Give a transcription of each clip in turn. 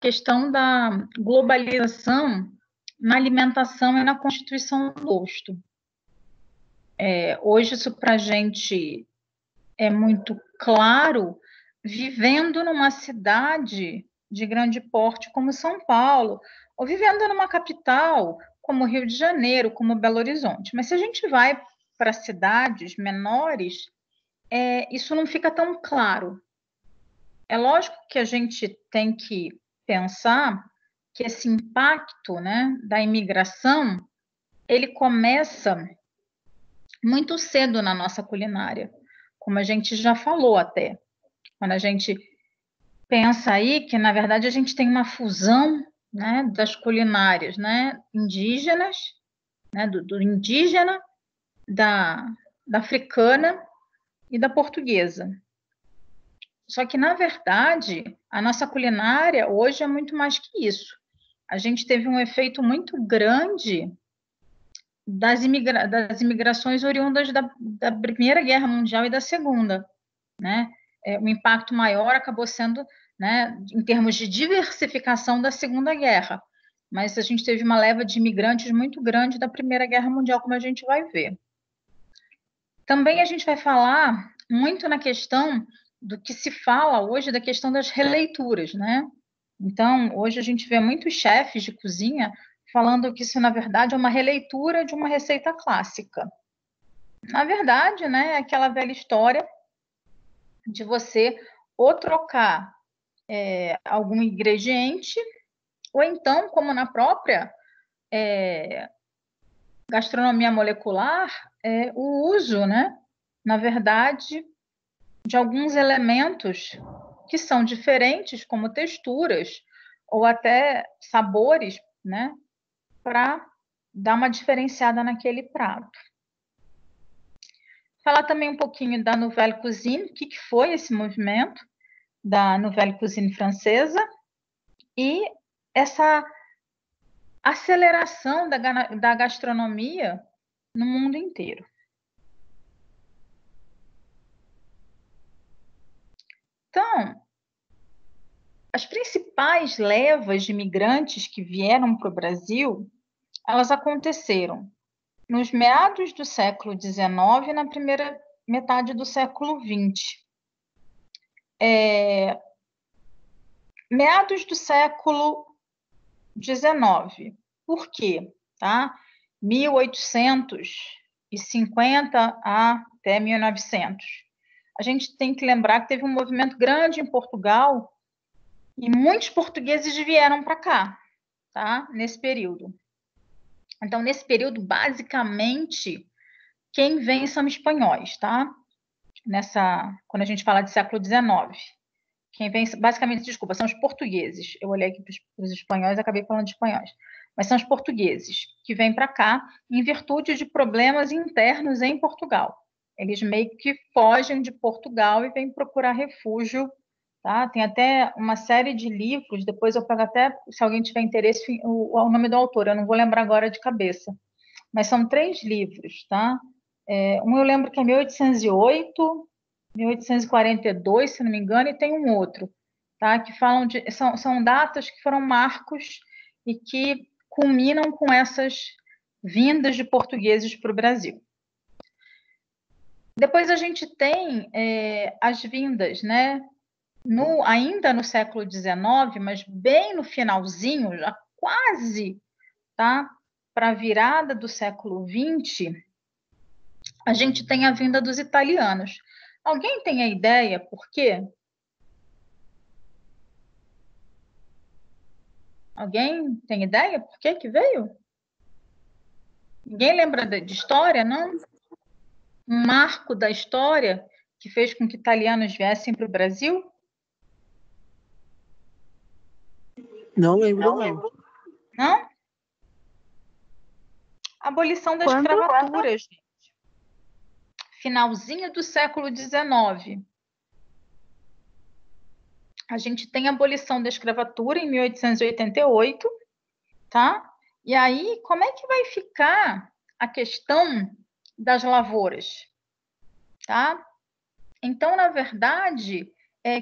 questão da globalização na alimentação e na constituição do gosto. Hoje isso para a gente é muito claro, vivendo numa cidade de grande porte como São Paulo, ou vivendo numa capital como Rio de Janeiro, como Belo Horizonte. Mas se a gente vai para cidades menores, isso não fica tão claro. É lógico que a gente tem que pensar que esse impacto, né, da imigração, ele começa muito cedo na nossa culinária, como a gente já falou até. Quando a gente pensa aí que, na verdade, a gente tem uma fusão, né, das culinárias, né, indígenas, né, do indígena, da africana e da portuguesa. Só que, na verdade, a nossa culinária hoje é muito mais que isso. A gente teve um efeito muito grande das imigrações oriundas da Primeira Guerra Mundial e da Segunda, né? O impacto maior acabou sendo, né, em termos de diversificação da Segunda Guerra, mas a gente teve uma leva de imigrantes muito grande da Primeira Guerra Mundial, como a gente vai ver. Também a gente vai falar muito na questão do que se fala hoje da questão das releituras, né? Então, hoje a gente vê muitos chefes de cozinha falando que isso, na verdade, é uma releitura de uma receita clássica. Na verdade, né, é aquela velha história de você ou trocar algum ingrediente, ou então, como na própria gastronomia molecular, o uso, né, na verdade, de alguns elementos que são diferentes, como texturas ou até sabores, né, para dar uma diferenciada naquele prato. Falar também um pouquinho da Nouvelle Cuisine, o que foi esse movimento da Nouvelle Cuisine francesa e essa aceleração da gastronomia no mundo inteiro. Então, as principais levas de imigrantes que vieram para o Brasil, elas aconteceram nos meados do século XIX e na primeira metade do século XX. Meados do século XIX. Por quê? Tá? 1850 até 1900. A gente tem que lembrar que teve um movimento grande em Portugal e muitos portugueses vieram para cá, tá? Nesse período. Então, nesse período, basicamente, quem vem são espanhóis, tá? Quando a gente fala de século XIX. Quem vem, basicamente, desculpa, são os portugueses. Eu olhei aqui para os espanhóis e acabei falando de espanhóis. Mas são os portugueses que vêm para cá em virtude de problemas internos em Portugal. Eles meio que fogem de Portugal e vêm procurar refúgio. Tá? Tem até uma série de livros, depois eu pego até, se alguém tiver interesse, o nome do autor, eu não vou lembrar agora de cabeça. Mas são 3 livros, tá? Um eu lembro que é 1808, 1842, se não me engano, e tem um outro, tá? Que falam são datas que foram marcos e que culminam com essas vindas de portugueses para o Brasil. Depois a gente tem as vindas, né? Ainda no século XIX, mas bem no finalzinho, já quase, tá? Para a virada do século XX, a gente tem a vinda dos italianos. Alguém tem a ideia por quê? Alguém tem ideia por que veio? Ninguém lembra de história, não? Um marco da história que fez com que italianos viessem para o Brasil? Não lembro, não. Não? Abolição da escravatura, gente. Finalzinho do século XIX. A gente tem a abolição da escravatura em 1888, tá? E aí, como é que vai ficar a questão das lavouras, tá? Então, na verdade,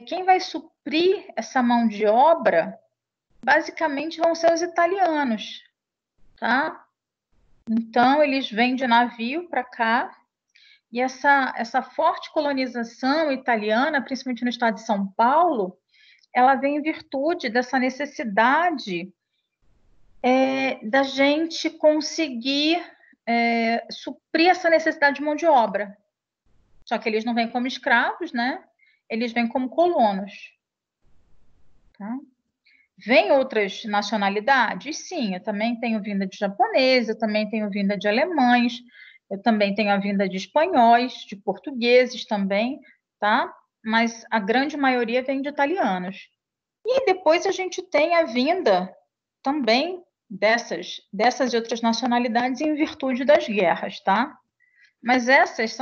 quem vai suprir essa mão de obra, basicamente vão ser os italianos, tá? Então, eles vêm de navio para cá, e essa forte colonização italiana, principalmente no estado de São Paulo, ela vem em virtude dessa necessidade da gente conseguir suprir essa necessidade de mão de obra. Só que eles não vêm como escravos, né? Eles vêm como colonos. Tá? Vem outras nacionalidades? Sim, eu também tenho vinda de japoneses, eu também tenho vinda de alemães, eu também tenho a vinda de espanhóis, de portugueses também, tá? Mas a grande maioria vem de italianos. E depois a gente tem a vinda também dessas outras nacionalidades em virtude das guerras, tá? Mas essas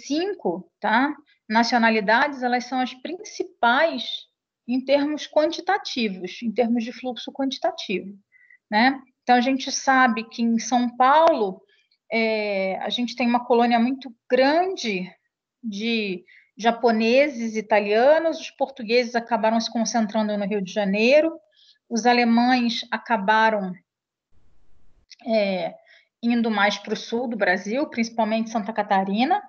5, tá? Nacionalidades, elas são as principais em termos quantitativos, em termos de fluxo quantitativo, né? Então a gente sabe que em São Paulo a gente tem uma colônia muito grande de japoneses, italianos, os portugueses acabaram se concentrando no Rio de Janeiro, os alemães acabaram indo mais para o sul do Brasil, principalmente Santa Catarina,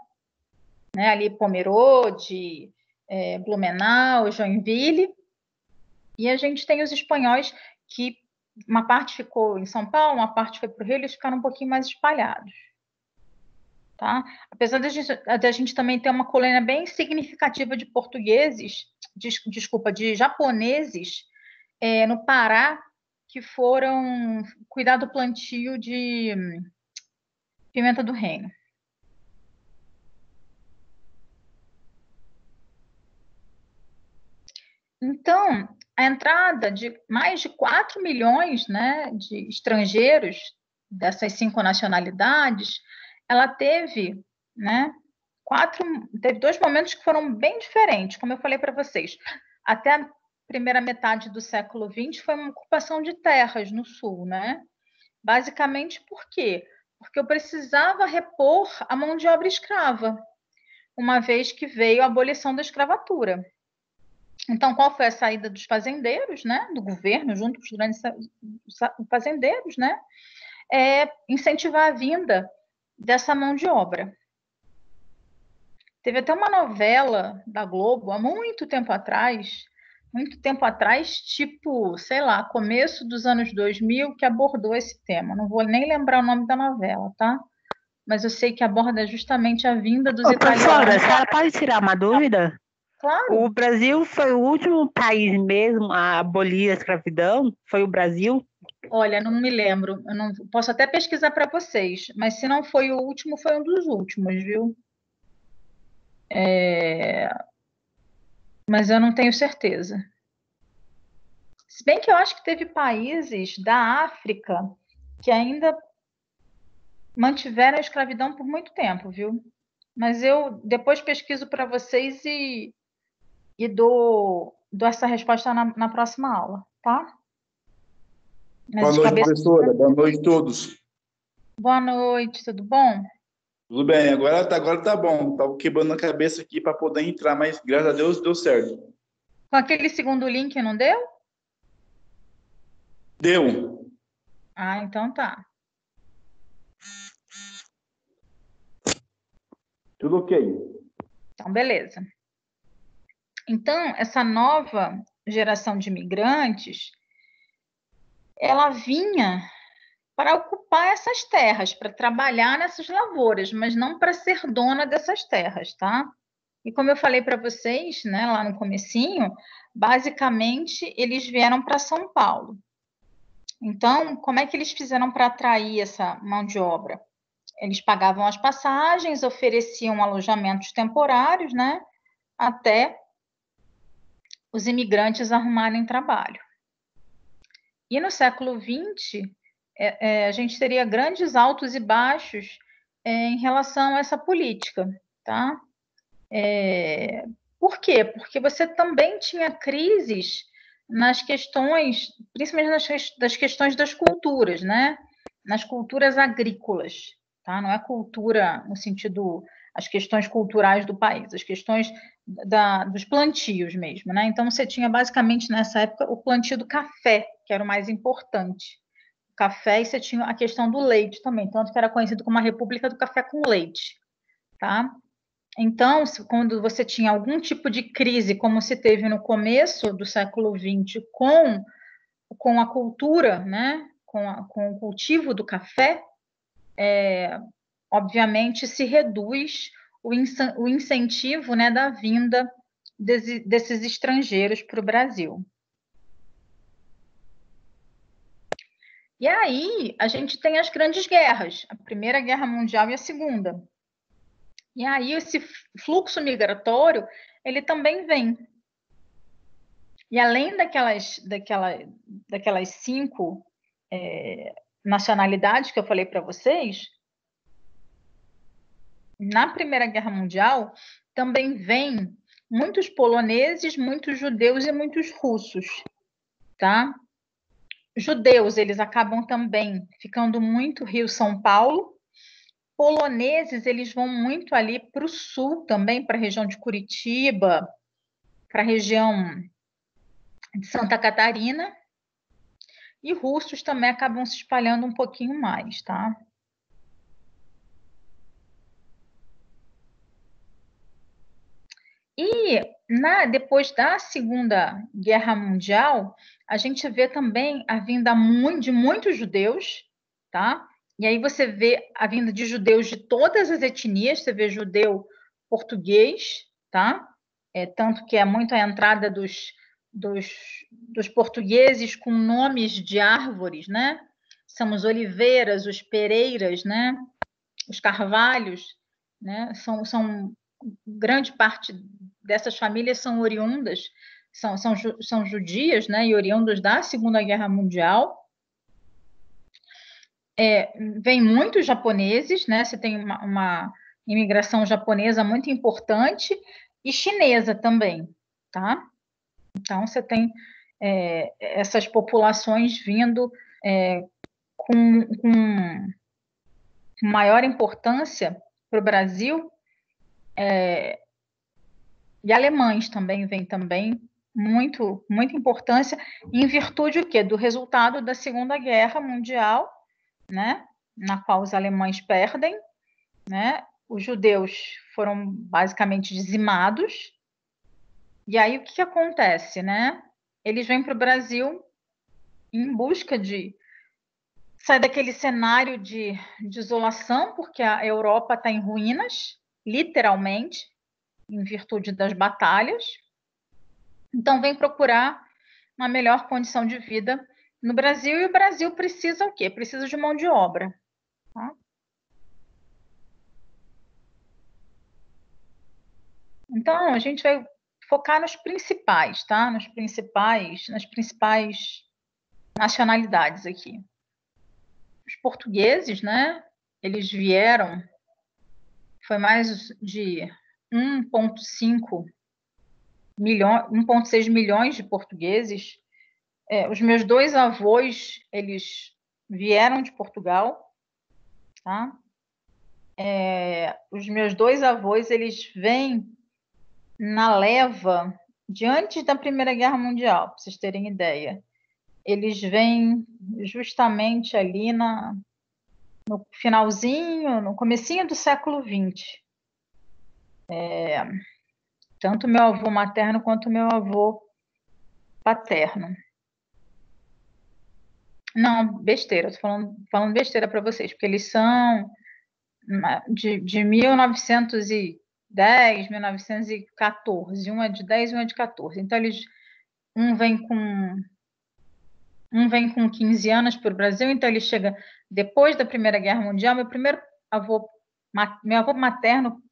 né, ali Pomerode, Blumenau, Joinville, e a gente tem os espanhóis que uma parte ficou em São Paulo, uma parte foi para o Rio, eles ficaram um pouquinho mais espalhados. Tá? Apesar de a gente também ter uma colônia bem significativa de portugueses, de japoneses, no Pará, que foram cuidar do plantio de pimenta do reino. Então, a entrada de mais de 4 milhões, né, de estrangeiros dessas 5 nacionalidades, ela teve, né, teve 2 momentos que foram bem diferentes, como eu falei para vocês. Até a primeira metade do século XX foi uma ocupação de terras no sul, né? Basicamente por quê? Porque eu precisava repor a mão de obra escrava, uma vez que veio a abolição da escravatura. Então, qual foi a saída dos fazendeiros, né? Do governo, junto com os grandes fazendeiros, né? Incentivar a vinda dessa mão de obra. Teve até uma novela da Globo, há muito tempo atrás, tipo, sei lá, começo dos anos 2000, que abordou esse tema. Não vou nem lembrar o nome da novela, tá? Mas eu sei que aborda justamente a vinda dos Ô, professora, a italianos. senhora pode tirar uma dúvida? Claro. O Brasil foi o último país mesmo a abolir a escravidão? Foi o Brasil? Olha, não me lembro. Eu não posso até pesquisar para vocês, mas se não foi o último, foi um dos últimos, viu? Mas eu não tenho certeza. Se bem que eu acho que teve países da África que ainda mantiveram a escravidão por muito tempo, viu? Mas eu depois pesquiso para vocês e dou essa resposta na próxima aula, tá? Mas Boa de noite, cabeça. professora. Boa noite a todos. Boa noite, tudo bom? Tudo bem, agora tá bom. Tava quebrando a cabeça aqui para poder entrar, mas graças a Deus deu certo. Com aquele segundo link não deu? Deu. Ah, então tá. Tudo ok. Então, beleza. Então, essa nova geração de imigrantes, ela vinha para ocupar essas terras, para trabalhar nessas lavouras, mas não para ser dona dessas terras, tá? E como eu falei para vocês, né, lá no comecinho, basicamente eles vieram para São Paulo. Então, como é que eles fizeram para atrair essa mão de obra? Eles pagavam as passagens, ofereciam alojamentos temporários, né, até os imigrantes arrumarem trabalho. E no século XX, a gente teria grandes altos e baixos em relação a essa política, tá? Por quê? Porque você também tinha crises nas questões, principalmente das questões das culturas, né? Nas culturas agrícolas, tá? Não é cultura no sentido as questões culturais do país, as questões dos plantios mesmo, né? Então, você tinha basicamente nessa época o plantio do café, que era o mais importante. O café, e você tinha a questão do leite também, tanto que era conhecido como a República do Café com Leite, tá? Então, quando você tinha algum tipo de crise, como se teve no começo do século XX, com a cultura, né? Com o cultivo do café, obviamente se reduz o incentivo, né, da vinda desses estrangeiros para o Brasil. E aí a gente tem as grandes guerras, a Primeira Guerra Mundial e a Segunda. E aí esse fluxo migratório, ele também vem. E além daquelas 5 nacionalidades que eu falei para vocês, na Primeira Guerra Mundial também vem muitos poloneses, muitos judeus e muitos russos, tá? Judeus, eles acabam também ficando muito Rio-São Paulo. Poloneses, eles vão muito ali para o sul também, para a região de Curitiba, para a região de Santa Catarina. E russos também acabam se espalhando um pouquinho mais, tá? E depois da Segunda Guerra Mundial, a gente vê também a vinda de muitos judeus, tá? E aí você vê a vinda de judeus de todas as etnias, você vê judeu português, tá? Tanto que é muito a entrada dos portugueses com nomes de árvores, né? São os oliveiras, os pereiras, né? Os carvalhos, né? São grande parte dessas famílias são oriundas, são judias, né? E oriundas da Segunda Guerra Mundial. Vem muitos japoneses, né? Você tem uma imigração japonesa muito importante e chinesa também, tá? Então, você tem essas populações vindo com maior importância para o Brasil, e alemães também vêm também, muita importância, em virtude o quê? Do resultado da Segunda Guerra Mundial, né? Na qual os alemães perdem, né? Os judeus foram basicamente dizimados. E aí o que acontece, né? Eles vêm para o Brasil em busca de sair daquele cenário de isolação, porque a Europa está em ruínas, literalmente, em virtude das batalhas. Então, vem procurar uma melhor condição de vida no Brasil, e o Brasil precisa o quê? Precisa de mão de obra. Tá? Então, a gente vai focar nos principais, tá? Nas principais nacionalidades aqui. Os portugueses, né? Eles vieram, foi mais de 1,6 milhões de portugueses. Os meus 2 avós, eles vieram de Portugal, tá? Os meus 2 avós, eles vêm na leva de antes da Primeira Guerra Mundial, para vocês terem ideia. Eles vêm justamente ali no finalzinho, no comecinho do século XX. Tanto meu avô materno quanto meu avô paterno. Não, besteira, estou falando besteira para vocês, porque eles são de 1910, 1914, um é de 10 e um é de 14. Então, um vem com 15 anos para o Brasil, então ele chega depois da Primeira Guerra Mundial. Meu avô materno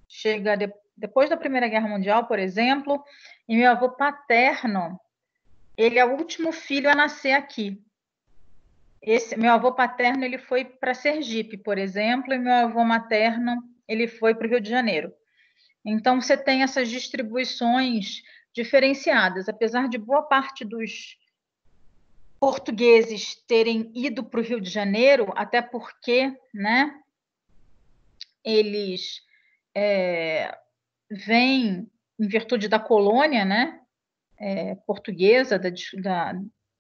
chega depois da Primeira Guerra Mundial, por exemplo, e meu avô paterno, ele é o último filho a nascer aqui. Meu avô paterno, ele foi para Sergipe, por exemplo, e meu avô materno, ele foi para o Rio de Janeiro. Então, você tem essas distribuições diferenciadas, apesar de boa parte dos portugueses terem ido para o Rio de Janeiro, até porque, né, eles vem em virtude da colônia, né, portuguesa, do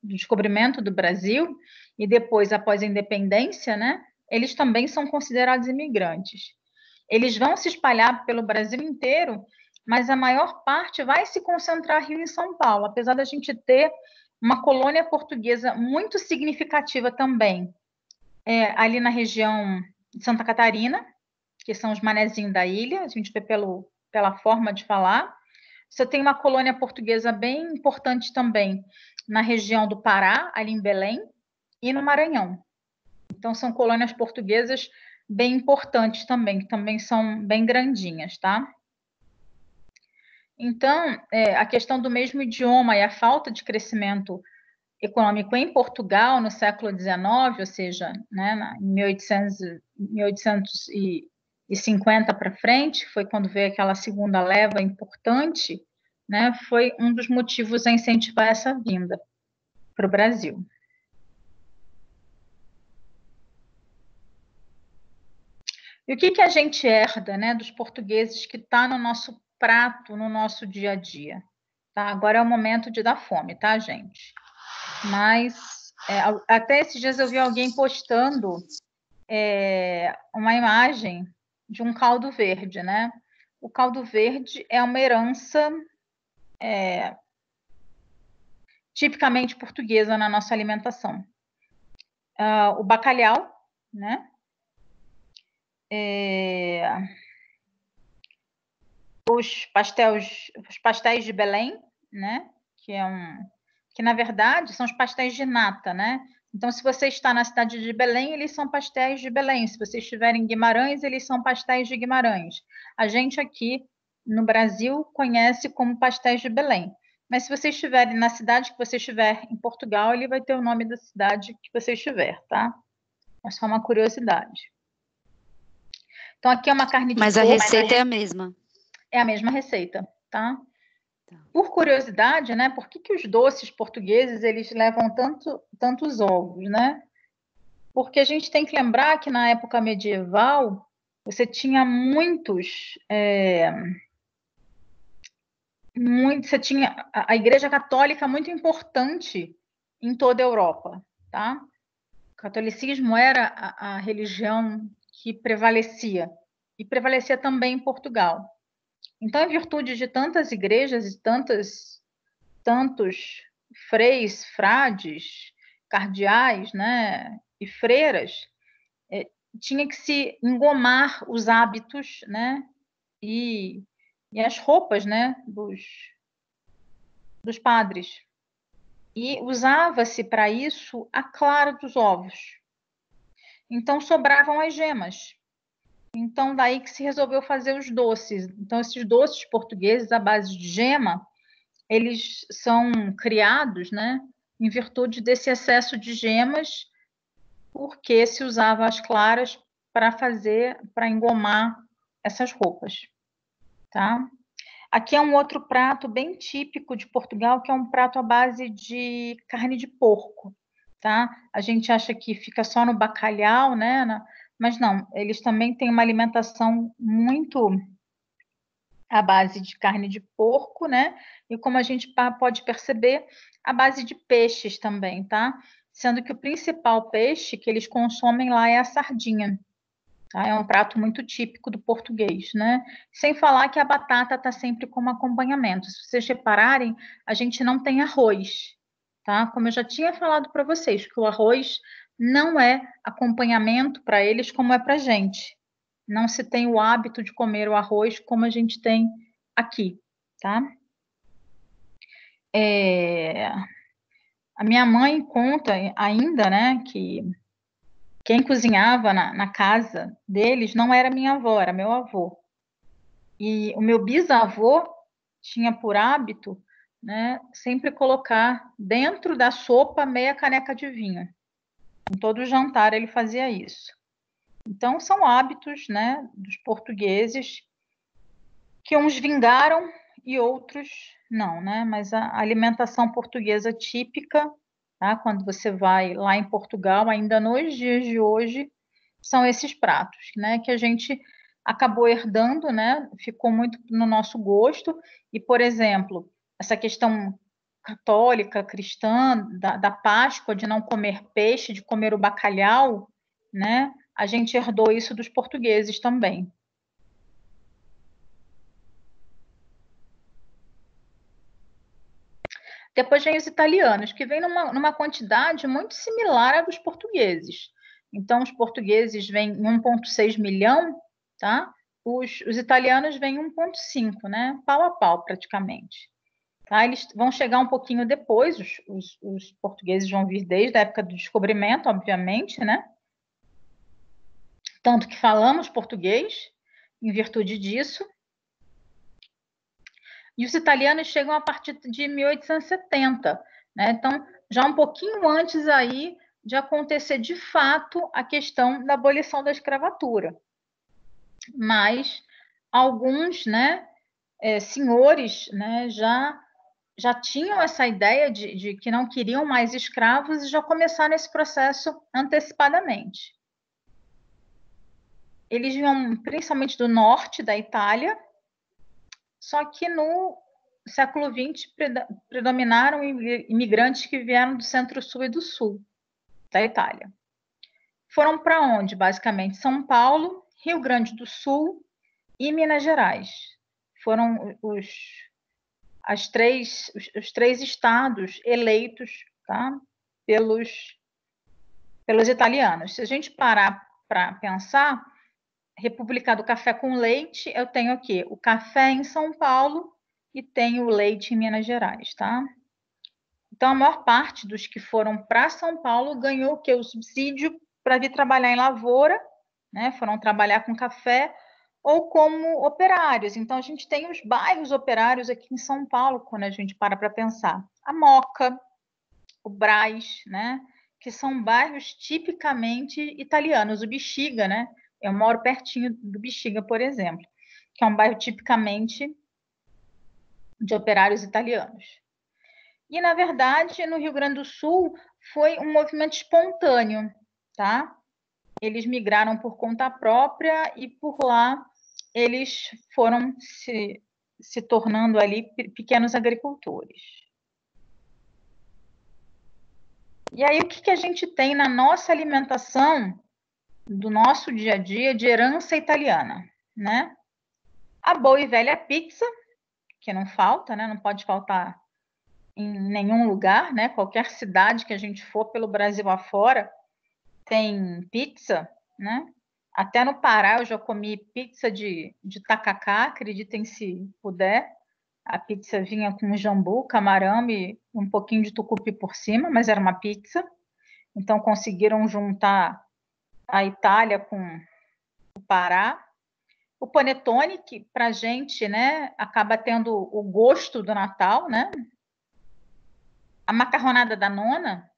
descobrimento do Brasil, e depois, após a independência, né, eles também são considerados imigrantes. Eles vão se espalhar pelo Brasil inteiro, mas a maior parte vai se concentrar Rio e São Paulo, apesar da gente ter uma colônia portuguesa muito significativa também, ali na região de Santa Catarina, que são os manezinhos da ilha, a gente vê pela forma de falar. Você tem uma colônia portuguesa bem importante também na região do Pará, ali em Belém, e no Maranhão. Então, são colônias portuguesas bem importantes também, que também são bem grandinhas, tá? Então, a questão do mesmo idioma e a falta de crescimento econômico em Portugal no século XIX, ou seja, né, em 1850 para frente, foi quando veio aquela segunda leva importante, né, foi um dos motivos a incentivar essa vinda para o Brasil. E o que a gente herda, né, dos portugueses que está no nosso prato, no nosso dia a dia? Tá? Agora é o momento de dar fome, tá, gente? Mas até esses dias eu vi alguém postando uma imagem de um caldo verde, né? O caldo verde é uma herança tipicamente portuguesa na nossa alimentação. O bacalhau, né? Os pastéis de Belém, né? Que na verdade são os pastéis de nata, né? Então, se você está na cidade de Belém, eles são pastéis de Belém. Se você estiver em Guimarães, eles são pastéis de Guimarães. A gente aqui no Brasil conhece como pastéis de Belém. Mas se você estiver na cidade que você estiver em Portugal, ele vai ter o nome da cidade que você estiver, tá? É só uma curiosidade. Então, aqui é uma carne de Mas porco. a receita é a mesma. É a mesma receita, tá? Por curiosidade, né? Por que os doces portugueses eles levam tantos ovos, né? Porque a gente tem que lembrar que na época medieval você tinha você tinha a Igreja Católica muito importante em toda a Europa, tá? O catolicismo era a religião que prevalecia e prevalecia também em Portugal. Então, em virtude de tantas igrejas e tantos freis, frades, cardeais, né, e freiras, tinha que se engomar os hábitos, né, e as roupas, né, dos padres. E usava-se para isso a clara dos ovos. Então, sobravam as gemas. Então, daí que se resolveu fazer os doces. Então, esses doces portugueses à base de gema, eles são criados, né, em virtude desse excesso de gemas, porque se usava as claras para engomar essas roupas, tá? Aqui é um outro prato bem típico de Portugal, que é um prato à base de carne de porco, tá? A gente acha que fica só no bacalhau, né? Mas não, eles também têm uma alimentação muito à base de carne de porco, né? E como a gente pode perceber, à base de peixes também, tá? Sendo que o principal peixe que eles consomem lá é a sardinha. Tá? É um prato muito típico do português, né? Sem falar que a batata está sempre como acompanhamento. Se vocês repararem, a gente não tem arroz, tá? Como eu já tinha falado para vocês, que o arroz não é acompanhamento para eles como é para a gente. Não se tem o hábito de comer o arroz como a gente tem aqui, tá? A minha mãe conta ainda, né, que quem cozinhava na casa deles não era minha avó, era meu avô. E o meu bisavô tinha por hábito, né, sempre colocar dentro da sopa meia caneca de vinho. Em todo jantar ele fazia isso. Então, são hábitos, né, dos portugueses que uns vingaram e outros não, né? Mas a alimentação portuguesa típica, tá? Quando você vai lá em Portugal, ainda nos dias de hoje, são esses pratos, né? Que a gente acabou herdando, né? Ficou muito no nosso gosto. E, por exemplo, essa questão católica, cristã, da Páscoa, de não comer peixe, de comer o bacalhau, né? A gente herdou isso dos portugueses também. Depois vem os italianos, que vêm numa quantidade muito similar à dos portugueses. Então, os portugueses vêm em 1,6 milhão, tá? Os italianos vêm em 1,5, né? Pau a pau, praticamente. Tá? Eles vão chegar um pouquinho depois, os portugueses vão vir desde a época do descobrimento, obviamente, né? Tanto que falamos português, em virtude disso. E os italianos chegam a partir de 1870, né? Então, já um pouquinho antes aí de acontecer de fato a questão da abolição da escravatura. Mas alguns, né, senhores, né, já tinham essa ideia de que não queriam mais escravos e já começaram esse processo antecipadamente. Eles vinham principalmente do norte da Itália, só que no século XX predominaram imigrantes que vieram do centro-sul e do sul da Itália. Foram para onde, basicamente? São Paulo, Rio Grande do Sul e Minas Gerais. Foram os três estados eleitos, tá? pelos italianos. Se a gente parar para pensar, República do Café com Leite, eu tenho o quê? O café em São Paulo e tenho o leite em Minas Gerais, tá? Então, a maior parte dos que foram para São Paulo ganhou o quê? O subsídio para vir trabalhar em lavoura, né? Foram trabalhar com café ou como operários. Então, a gente tem os bairros operários aqui em São Paulo, quando a gente para pensar. A Moca, o Brás, né? Que são bairros tipicamente italianos. O Bexiga, né? Eu moro pertinho do Bexiga, por exemplo, que é um bairro tipicamente de operários italianos. E, na verdade, no Rio Grande do Sul, foi um movimento espontâneo, tá? Eles migraram por conta própria e por lá eles foram se tornando ali pequenos agricultores. E aí, o que a gente tem na nossa alimentação, do nosso dia a dia, de herança italiana, né? A boa e velha pizza, que não falta, né? Não pode faltar em nenhum lugar, né? Qualquer cidade que a gente for pelo Brasil afora tem pizza, né? Até no Pará eu já comi pizza de tacacá, acreditem se puder. A pizza vinha com jambu, camarão e um pouquinho de tucupi por cima, mas era uma pizza. Então conseguiram juntar a Itália com o Pará. O panetone, que para a gente, né, acaba tendo o gosto do Natal, né? A macarronada da nona,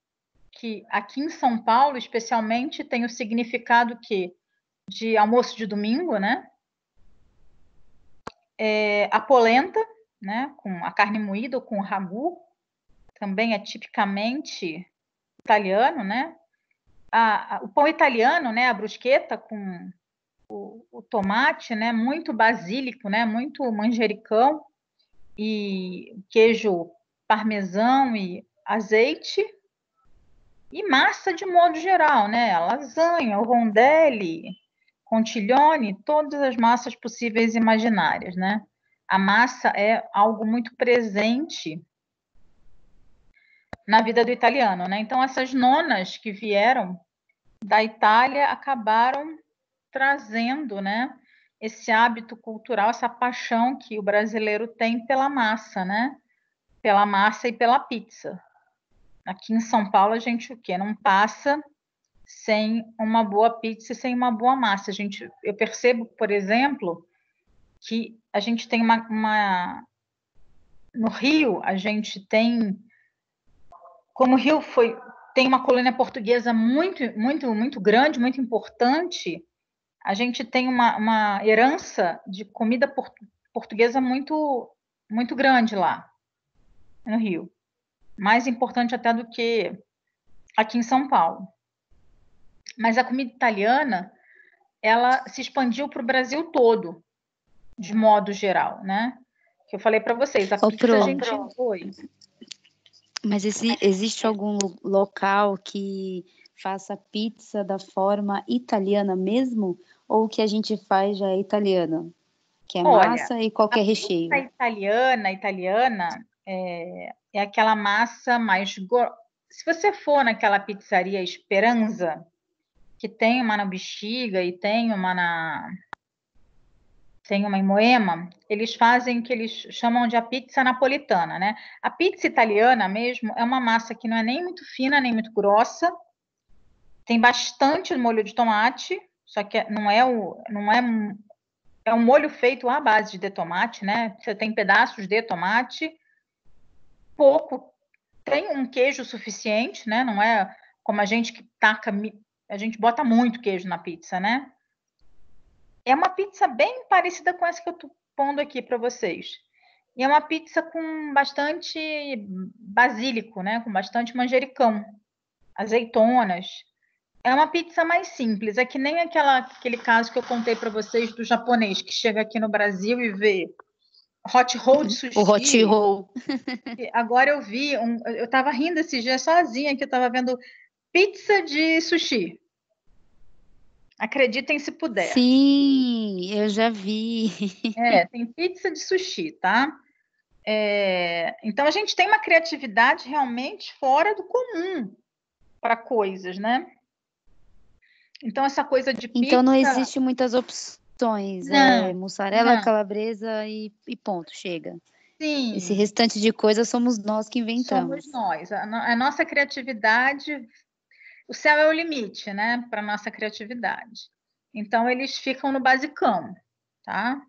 que aqui em São Paulo, especialmente, tem o significado de almoço de domingo, né? A polenta, né, com a carne moída ou com o ragu, também é tipicamente italiano, né? O pão italiano, né, a bruschetta com o tomate, né, muito basílico, né, muito manjericão e queijo parmesão e azeite e massa de modo geral, né, lasanha, o rondelli, contiglione, todas as massas possíveis e imaginárias, né? A massa é algo muito presente na vida do italiano, né? Então essas nonas que vieram da Itália acabaram trazendo, né, esse hábito cultural, essa paixão que o brasileiro tem pela massa, né? Pela massa e pela pizza. Aqui em São Paulo a gente o quê? Não passa sem uma boa pizza e sem uma boa massa. Eu percebo, por exemplo, que a gente tem no Rio, a gente tem, como o Rio tem uma colônia portuguesa muito, muito, muito grande, muito importante, a gente tem uma herança de comida portuguesa muito, muito grande lá no Rio. Mais importante até do que aqui em São Paulo. Mas a comida italiana, ela se expandiu para o Brasil todo, de modo geral, né? Que eu falei para vocês, a pizza a gente foi. Mas existe algum local que faça pizza da forma italiana mesmo? Ou o que a gente faz já é italiana? Que é massa e qualquer recheio? A italiana é aquela massa mais... Se você for naquela pizzaria Esperanza, que tem uma na Bexiga e tem uma em Moema, eles fazem o que eles chamam de a pizza napolitana, né? A pizza italiana mesmo é uma massa que não é nem muito fina, nem muito grossa, tem bastante molho de tomate, só que é um molho feito à base de tomate, né? Você tem pedaços de tomate, pouco, tem um queijo suficiente, né? Não é como a gente que a gente bota muito queijo na pizza, né? É uma pizza bem parecida com essa que eu tô pondo aqui para vocês. E é uma pizza com bastante basílico, né? Com bastante manjericão, azeitonas. É uma pizza mais simples. É que nem aquele caso que eu contei para vocês do japonês que chega aqui no Brasil e vê hot roll de sushi. O hot roll. Agora eu vi, eu estava rindo esses dias sozinha que eu estava vendo pizza de sushi. Acreditem se puder. Sim, eu já vi. Tem pizza de sushi, tá? Então a gente tem uma criatividade realmente fora do comum para coisas, né? Então essa coisa de pizza... Então não existe muitas opções. Não, mussarela, não. calabresa e ponto, chega. Sim. Esse restante de coisas somos nós que inventamos. Somos nós. A nossa criatividade... O céu é o limite, né? Para nossa criatividade. Então eles ficam no basicão, tá?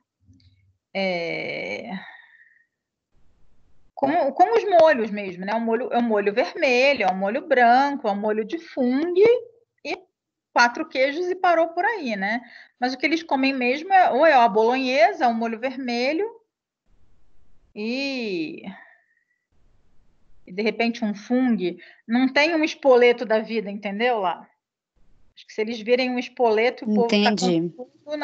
Com os molhos mesmo, né? É um molho vermelho, é um molho branco, é um molho de fungo e 4 queijos e parou por aí, né? Mas o que eles comem mesmo ou é a bolonhesa, o molho vermelho e de repente um fungo. Não tem um espoleto da vida, entendeu lá? Acho que se eles virem um espoleto, o povo tá com tudo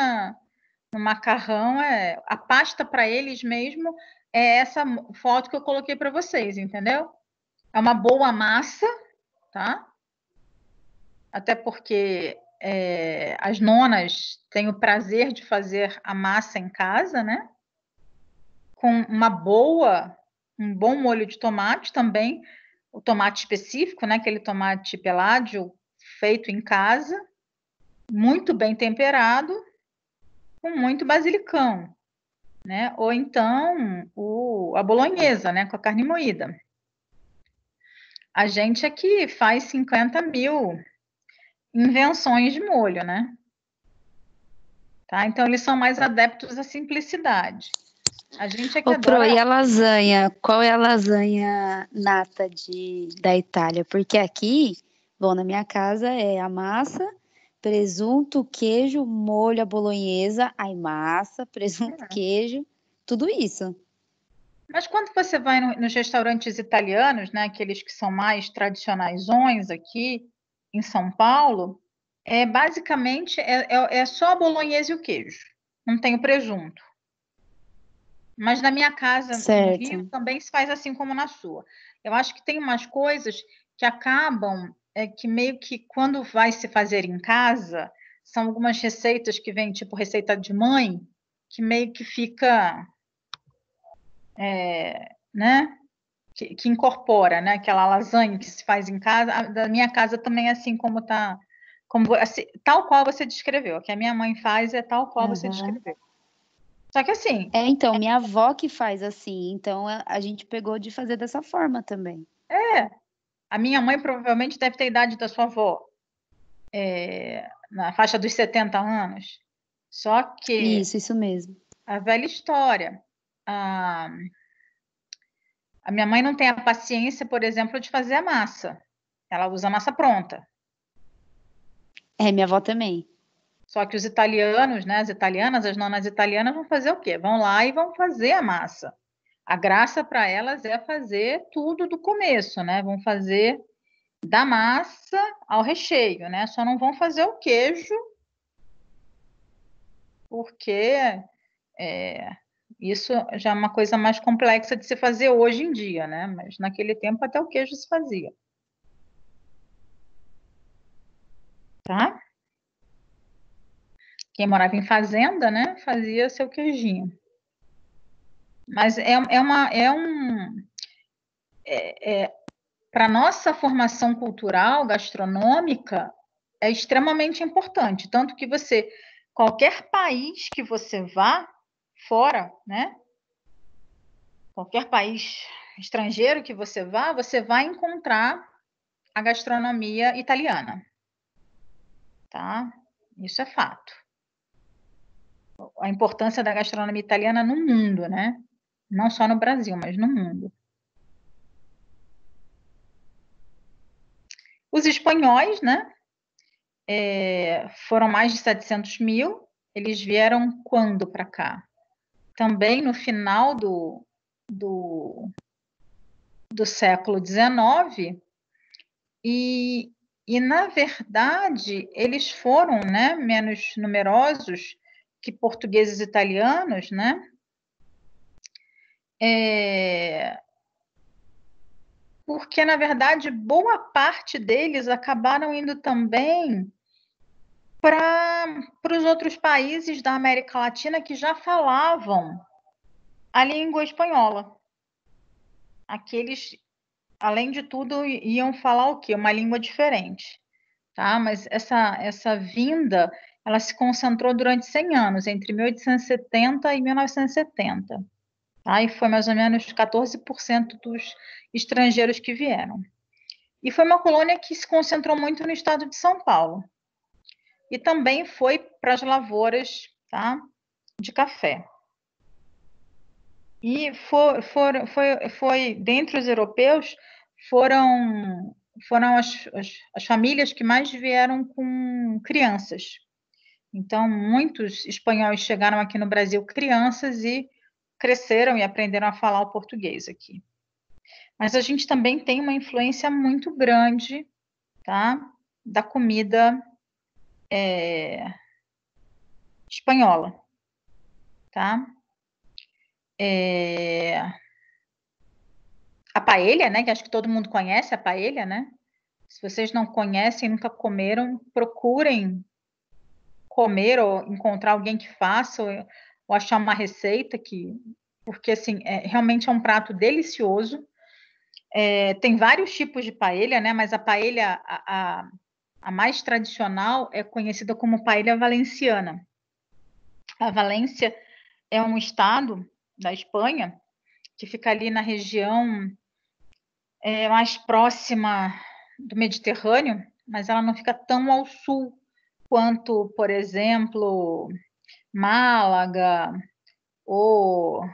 no macarrão, a pasta para eles mesmo é essa foto que eu coloquei para vocês, entendeu? É uma boa massa, tá? Até porque as nonas têm o prazer de fazer a massa em casa, né? Com um bom molho de tomate também, o tomate específico, né? Aquele tomate peládio feito em casa, muito bem temperado, com muito basilicão, né? Ou então a bolonhesa, né? Com a carne moída. A gente aqui faz 50.000 invenções de molho, né? Tá? Então eles são mais adeptos à simplicidade. A gente é que adora... E a lasanha? Qual é a lasanha nata da Itália? Porque aqui, na minha casa é a massa, presunto, queijo, molho à bolonhesa, aí massa, presunto, queijo, tudo isso. Mas quando você vai nos restaurantes italianos, né, aqueles que são mais tradicionaisões aqui em São Paulo, basicamente é só a bolonhesa e o queijo, não tem o presunto. Mas na minha casa, no Rio, também se faz assim como na sua. Eu acho que tem umas coisas que acabam, que meio que quando vai se fazer em casa, são algumas receitas que vêm, tipo receita de mãe, que meio que fica, né? Que incorpora, né? Aquela lasanha que se faz em casa. Da minha casa também é assim como tá, assim, tal qual você descreveu. O que a minha mãe faz é tal qual você descreveu. Só que assim... então, minha avó que faz assim, então a gente pegou de fazer dessa forma também. A minha mãe provavelmente deve ter a idade da sua avó, na faixa dos 70 anos. Só que... Isso mesmo. A velha história. A minha mãe não tem a paciência, por exemplo, de fazer a massa. Ela usa a massa pronta. Minha avó também. Só que os italianos, né, as italianas, as nonas italianas vão fazer o quê? Vão lá e vão fazer a massa. A graça para elas é fazer tudo do começo, né? Vão fazer da massa ao recheio, né? Só não vão fazer o queijo porque isso já é uma coisa mais complexa de se fazer hoje em dia, né? Mas naquele tempo até o queijo se fazia. Tá? Quem morava em fazenda, né, fazia seu queijinho. Mas para nossa formação cultural, gastronômica, é extremamente importante. Tanto que qualquer país que você vá fora, né? Qualquer país estrangeiro que você vai encontrar a gastronomia italiana. Tá? Isso é fato. A importância da gastronomia italiana no mundo, né? Não só no Brasil, mas no mundo. Os espanhóis, né? Foram mais de 700 mil. Eles vieram quando para cá? Também no final do século XIX. E, na verdade, eles foram, né, menos numerosos que portugueses e italianos, né? Porque, na verdade, boa parte deles acabaram indo também para os outros países da América Latina que já falavam a língua espanhola. Aqueles, além de tudo, iam falar o quê? Uma língua diferente. Tá? Mas essa vinda, ela se concentrou durante 100 anos, entre 1870 e 1970. Tá? E foi mais ou menos 14% dos estrangeiros que vieram. E foi uma colônia que se concentrou muito no estado de São Paulo. E também foi para as lavouras, tá, de café. E foi dentre os europeus, foram as famílias que mais vieram com crianças. Então, muitos espanhóis chegaram aqui no Brasil crianças e cresceram e aprenderam a falar o português aqui. Mas a gente também tem uma influência muito grande, tá, da comida espanhola, tá? A paella, né, que acho que todo mundo conhece a paella, né? Se vocês não conhecem, nunca comeram, procurem comer ou encontrar alguém que faça ou achar uma receita porque assim, realmente é um prato delicioso. Tem vários tipos de paella, né? Mas a paella, a mais tradicional é conhecida como paella valenciana. A Valência é um estado da Espanha que fica ali na região mais próxima do Mediterrâneo, mas ela não fica tão ao sul quanto, por exemplo, Málaga ou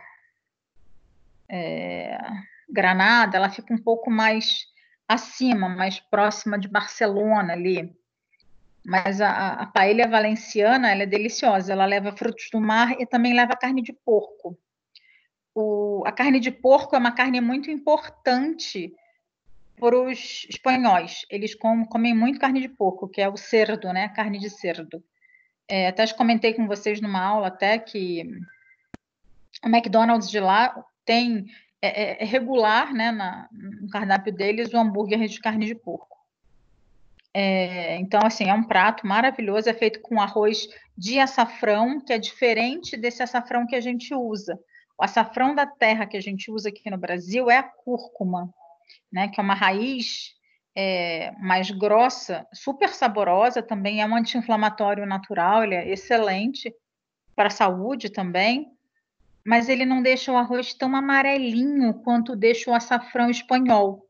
Granada. Ela fica um pouco mais acima, mais próxima de Barcelona ali. Mas a paella valenciana, ela é deliciosa. Ela leva frutos do mar e também leva carne de porco. A carne de porco é uma carne muito importante para os espanhóis. Eles comem muito carne de porco, que é o cerdo, né? Carne de cerdo. Até comentei com vocês numa aula até que o McDonald's de lá tem regular, né, no cardápio deles, o hambúrguer de carne de porco. Então, assim, é um prato maravilhoso, é feito com arroz de açafrão, que é diferente desse açafrão que a gente usa. O açafrão da terra que a gente usa aqui no Brasil é a cúrcuma, né, que é uma raiz mais grossa, super saborosa, também é um anti-inflamatório natural, ele é excelente para a saúde também, mas ele não deixa o arroz tão amarelinho quanto deixa o açafrão espanhol.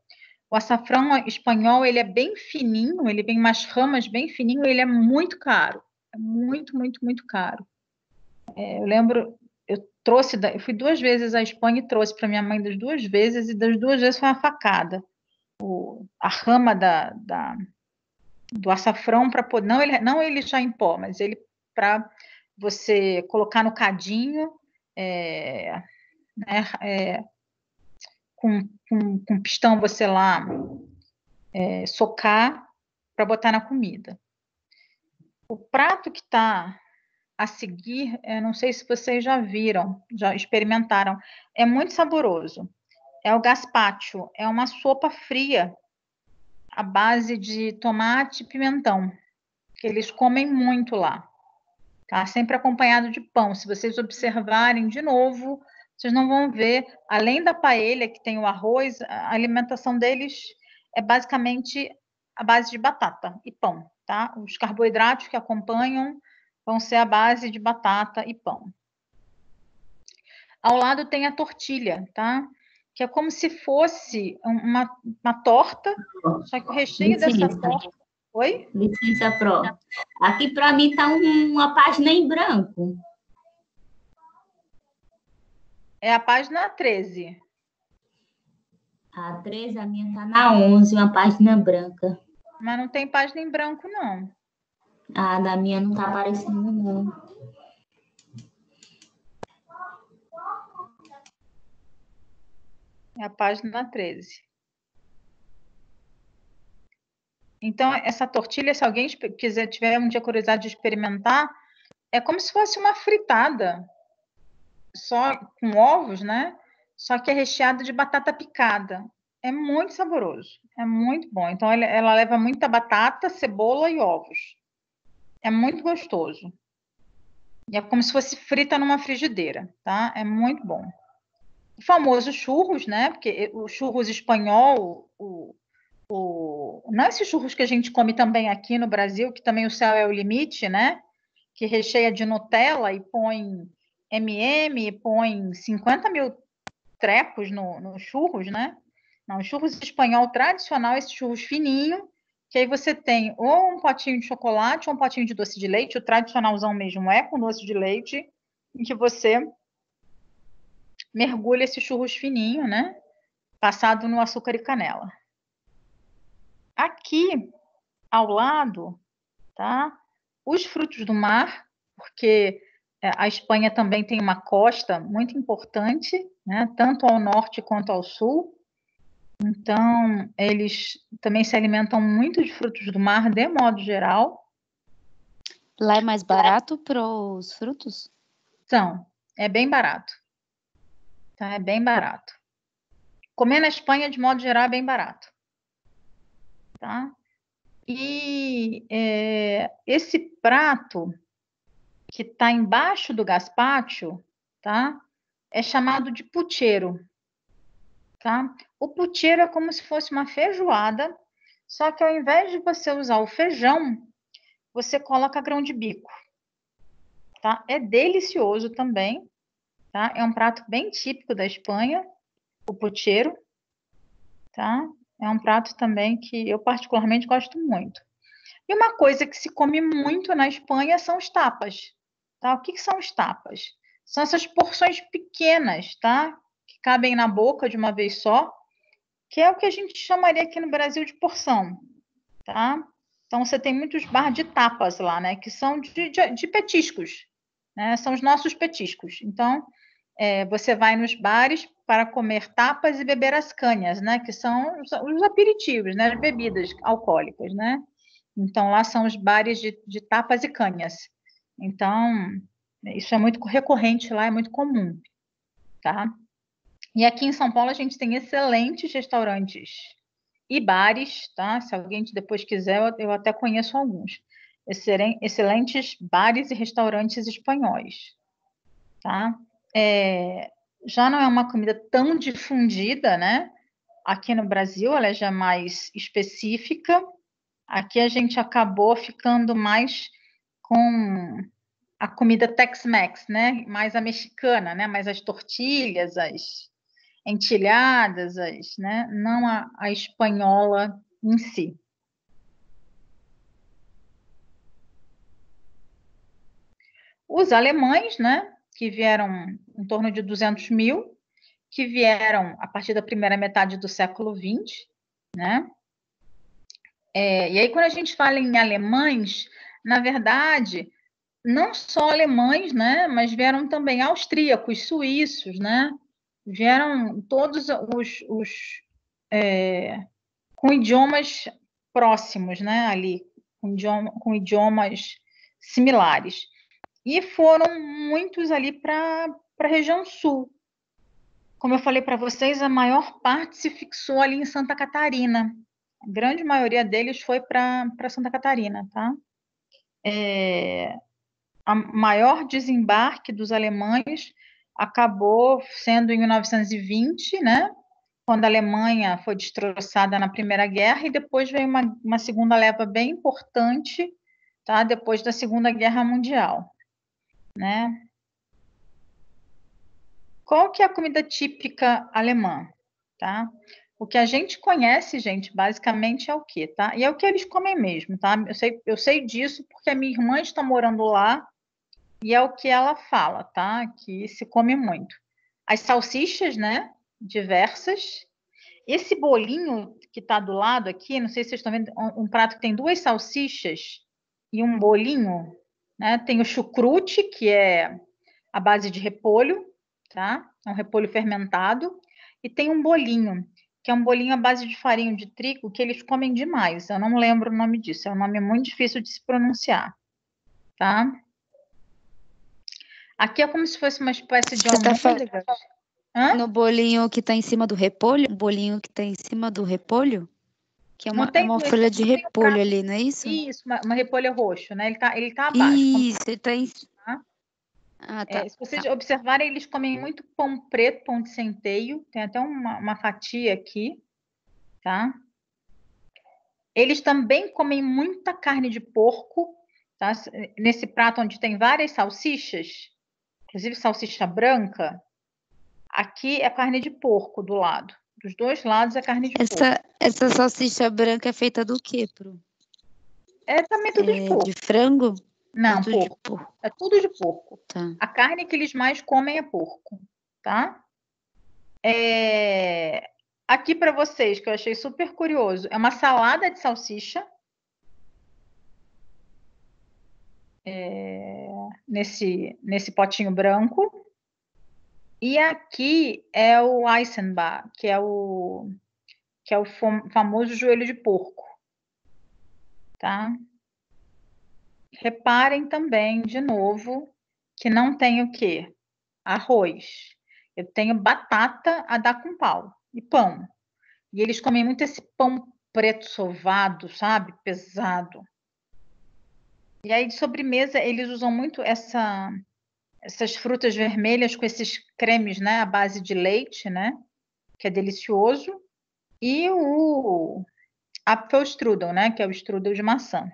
O açafrão espanhol, ele é bem fininho, ele vem umas ramas bem fininho, ele é muito caro. É muito, muito, muito caro. Eu lembro, eu fui 2 vezes à Espanha e trouxe para minha mãe das 2 vezes, e das 2 vezes foi uma facada. A rama do açafrão para poder. Não ele já em pó, mas ele para você colocar no cadinho, né, com pistão você lá socar para botar na comida. O prato que está a seguir, não sei se vocês já viram, já experimentaram, é muito saboroso. É o gazpacho, é uma sopa fria à base de tomate e pimentão, que eles comem muito lá, tá? Sempre acompanhado de pão. Se vocês observarem de novo, vocês não vão ver, além da paella, que tem o arroz, a alimentação deles é basicamente a base de batata e pão, tá? Os carboidratos que acompanham vão ser a base de batata e pão. Ao lado tem a tortilha, tá? Que é como se fosse uma torta, só que o recheio dessa torta... Oi? Licença, Pro. Aqui para mim está uma página em branco. É a página 13. A 13, a minha está na 11, uma página branca. Mas não tem página em branco, não. A da minha não está aparecendo, não. É a página 13. Então, essa tortilha, se alguém tiver um dia curiosidade de experimentar, é como se fosse uma fritada, só com ovos, né? Só que é recheada de batata picada. É muito saboroso, é muito bom. Então, ela leva muita batata, cebola e ovos. É muito gostoso. E é como se fosse frita numa frigideira, tá? É muito bom. O famoso churros, né? Porque o churros espanhol, não esses churros que a gente come também aqui no Brasil, que também o céu é o limite, né? Que recheia de Nutella e põe M&M, põe 50 mil trecos no churros, né? Não, o churros espanhol tradicional, esse churros fininho, que aí você tem ou um potinho de chocolate ou um potinho de doce de leite, o tradicionalzão mesmo é com doce de leite, em que você mergulha esse churros fininho, né? Passado no açúcar e canela. Aqui, ao lado, tá? Os frutos do mar, porque a Espanha também tem uma costa muito importante, né? Tanto ao norte quanto ao sul. Então, eles também se alimentam muito de frutos do mar, de modo geral. Lá é mais barato para os frutos? Então, é bem barato. Tá? É bem barato. Comer na Espanha, de modo geral, é bem barato. Tá? E esse prato que está embaixo do gazpacho, tá? É chamado de puchero, tá? O puchero é como se fosse uma feijoada, só que ao invés de você usar o feijão, você coloca grão de bico, tá? É delicioso também, tá? É um prato bem típico da Espanha, o puchero, tá? É um prato também que eu particularmente gosto muito. E uma coisa que se come muito na Espanha são os tapas, tá? O que são os tapas? São essas porções pequenas, tá? Que cabem na boca de uma vez só, que é o que a gente chamaria aqui no Brasil de porção, tá? Então, você tem muitos bar de tapas lá, né? Que são de petiscos, né? São os nossos petiscos. Então, você vai nos bares para comer tapas e beber as canhas, né? Que são os aperitivos, né? As bebidas alcoólicas, né? Então, lá são os bares de tapas e canhas. Então, isso é muito recorrente lá, é muito comum, tá? E aqui em São Paulo a gente tem excelentes restaurantes e bares, tá? Se alguém depois quiser, eu até conheço alguns. Excelentes bares e restaurantes espanhóis, tá? Já não é uma comida tão difundida, né? Aqui no Brasil, ela já é mais específica. Aqui a gente acabou ficando mais com a comida Tex-Mex, né? Mais a mexicana, né? Mais as tortilhas, as entilhadas, né? Não a espanhola em si. Os alemães, né? Que vieram em torno de 200 mil, que vieram a partir da primeira metade do século XX, né? E aí, quando a gente fala em alemães, na verdade, não só alemães, né? Mas vieram também austríacos, suíços, né? Vieram todos com idiomas próximos, né? Ali, com idiomas similares. e foram muitos ali para a região sul. Como eu falei para vocês, a maior parte se fixou ali em Santa Catarina. A grande maioria deles foi para Santa Catarina, tá? A maior desembarque dos alemães acabou sendo em 1920, né? Quando a Alemanha foi destroçada na Primeira Guerra, e depois veio uma segunda leva bem importante, tá? Depois da Segunda Guerra Mundial, né? Qual que é a comida típica alemã, tá? O que a gente conhece, gente, basicamente é o quê, tá? E é o que eles comem mesmo, tá? Eu sei disso porque a minha irmã está morando lá e é o que ela fala, tá? Que se come muito. As salsichas, né? Diversas. Esse bolinho que está do lado aqui, não sei se vocês estão vendo, um prato que tem 2 salsichas e um bolinho, né? Tem o chucrute, que é a base de repolho, tá? É um repolho fermentado. E tem um bolinho, que é um bolinho à base de farinha de trigo, que eles comem demais. Eu não lembro o nome disso, é um nome muito difícil de se pronunciar, tá? Aqui é como se fosse uma espécie de Você tá falando almôndega. Hã? no bolinho que tá em cima do repolho? Um bolinho que tá em cima do repolho? Que é Não uma, é tem, uma não folha de tem o repolho prato. ali, não é isso? Isso, uma repolho roxo, né? Ele tá abaixo. Isso, ele tá em. Tá? Ah, tá. Se vocês observarem, eles comem muito pão preto, pão de centeio. Tem até uma fatia aqui, tá? Eles também comem muita carne de porco, tá? Nesse prato onde tem várias salsichas, inclusive salsicha branca, aqui é carne de porco do lado. Dos dois lados é carne de porco. Essa salsicha branca é feita do quê, Pro? É também tudo de porco. De frango? Não, Tudo de porco. porco. É tudo de porco. Tá. A carne que eles mais comem é porco, tá? Aqui para vocês, que eu achei super curioso, é uma salada de salsicha. Nesse potinho branco. E aqui é o Eisenbach, que é o famoso joelho de porco, tá? Reparem também, de novo, que não tem o quê? Arroz. Eu tenho batata a dar com pau e pão. E eles comem muito esse pão preto sovado, sabe? Pesado. E aí, de sobremesa, eles usam muito essas frutas vermelhas com esses cremes, né? À base de leite, né? Que é delicioso. E o Apfelstrudel, né? Que é o strudel de maçã.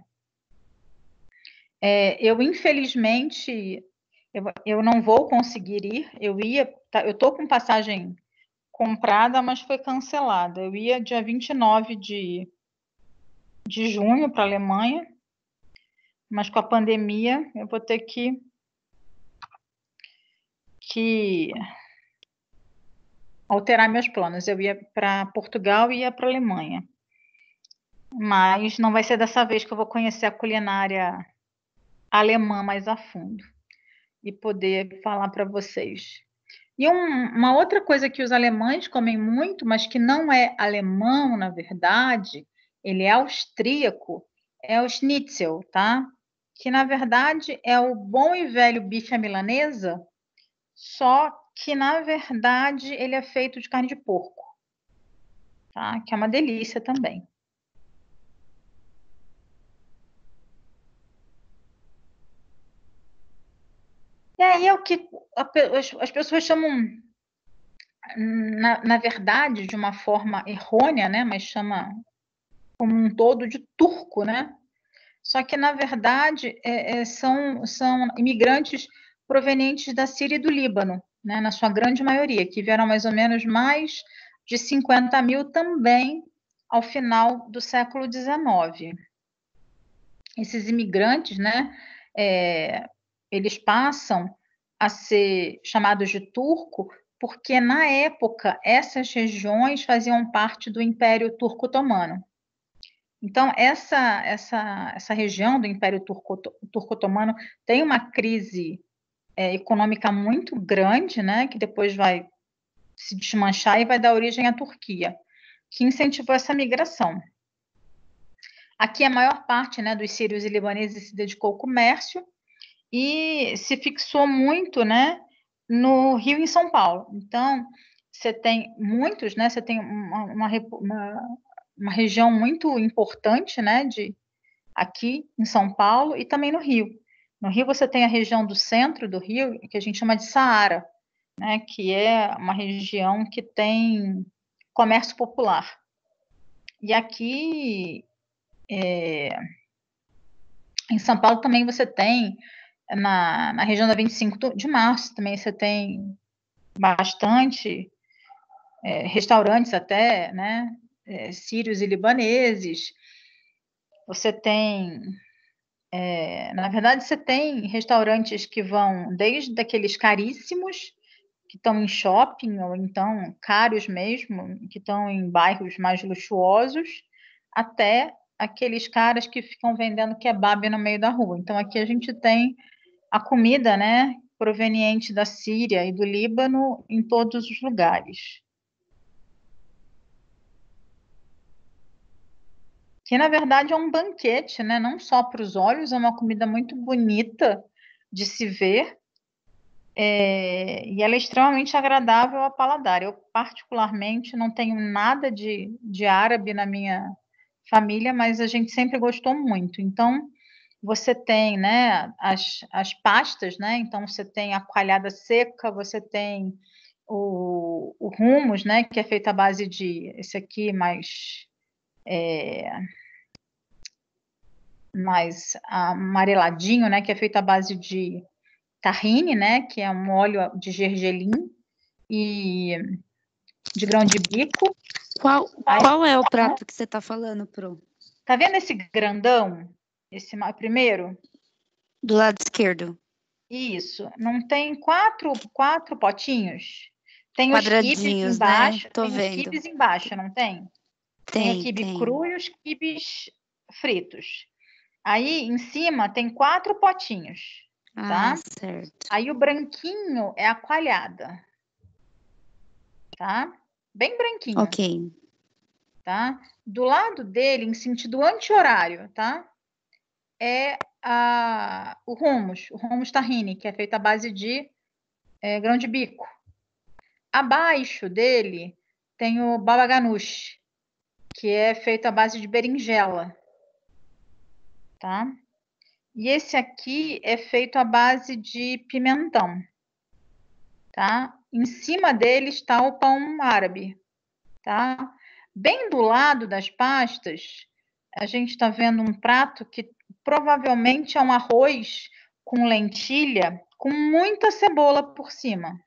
Eu, infelizmente, eu não vou conseguir ir. Eu tô com passagem comprada, mas foi cancelada. Eu ia dia 29 de junho para a Alemanha, mas com a pandemia eu vou ter que alterar meus planos. Eu ia para Portugal e ia para a Alemanha. Mas não vai ser dessa vez que eu vou conhecer a culinária alemã mais a fundo e poder falar para vocês. E uma outra coisa que os alemães comem muito, mas que não é alemão, na verdade, ele é austríaco, é o schnitzel, tá? Que, na verdade, é o bom e velho bife à milanesa, só que, na verdade, ele é feito de carne de porco, tá? Que é uma delícia também. E aí é o que as pessoas chamam, na verdade, de uma forma errônea, né? Mas chama como um todo de turco, né? Só que, na verdade, são imigrantes provenientes da Síria e do Líbano, né? Na sua grande maioria, que vieram mais ou menos mais de 50 mil também ao final do século XIX. Esses imigrantes, né? Eles passam a ser chamados de turco porque, na época, essas regiões faziam parte do Império Turco-Otomano. Então, essa região do Império Turco-Otomano tem uma crise econômica muito grande, né, que depois vai se desmanchar e vai dar origem à Turquia, que incentivou essa migração. Aqui a maior parte, né, dos sírios e libaneses se dedicou ao comércio, e se fixou muito, né, no Rio e em São Paulo. Então, você tem muitos, né, você tem uma região muito importante, né, aqui em São Paulo e também no Rio. No Rio você tem a região do centro do Rio, que a gente chama de Saara, né, que é uma região que tem comércio popular. E aqui em São Paulo também você tem, na região da 25 de março, também você tem bastante restaurantes até, né, sírios e libaneses. Você tem, na verdade, você tem restaurantes que vão desde aqueles caríssimos, que estão em shopping, ou então caros mesmo, que estão em bairros mais luxuosos, até aqueles caras que ficam vendendo kebab no meio da rua. Então, aqui a gente tem a comida, né, proveniente da Síria e do Líbano em todos os lugares. Que, na verdade, é um banquete, né, não só para os olhos, é uma comida muito bonita de se ver, e ela é extremamente agradável ao paladar. Eu, particularmente, não tenho nada de árabe na minha família, mas a gente sempre gostou muito. Então, você tem, né, as pastas, né? Então, você tem a coalhada seca, você tem o hummus, né, que é feito à base de, esse aqui mais amareladinho, né, que é feito à base de tahine, né, que é um óleo de gergelim e de grão de bico. Qual é o prato que você está falando, Pro? Tá vendo esse grandão? Esse primeiro? Do lado esquerdo. Isso. Não tem quatro potinhos? Tem os quibes Quadradinhos, embaixo, né? Tô tem os vendo. quibes embaixo, não tem? Tem o quibe Tem. cru e os quibes fritos. Aí, em cima, tem 4 potinhos, tá? Ah, certo. Aí, o branquinho é a coalhada, tá? Bem branquinho, Ok. tá? Do lado dele, em sentido anti-horário, tá? É o hummus tahine, que é feito à base de grão de bico. Abaixo dele tem o baba ganoush, que é feito à base de berinjela, tá? E esse aqui é feito à base de pimentão, tá? Em cima dele está o pão árabe, tá? Bem do lado das pastas, a gente está vendo um prato que provavelmente é um arroz com lentilha, com muita cebola por cima.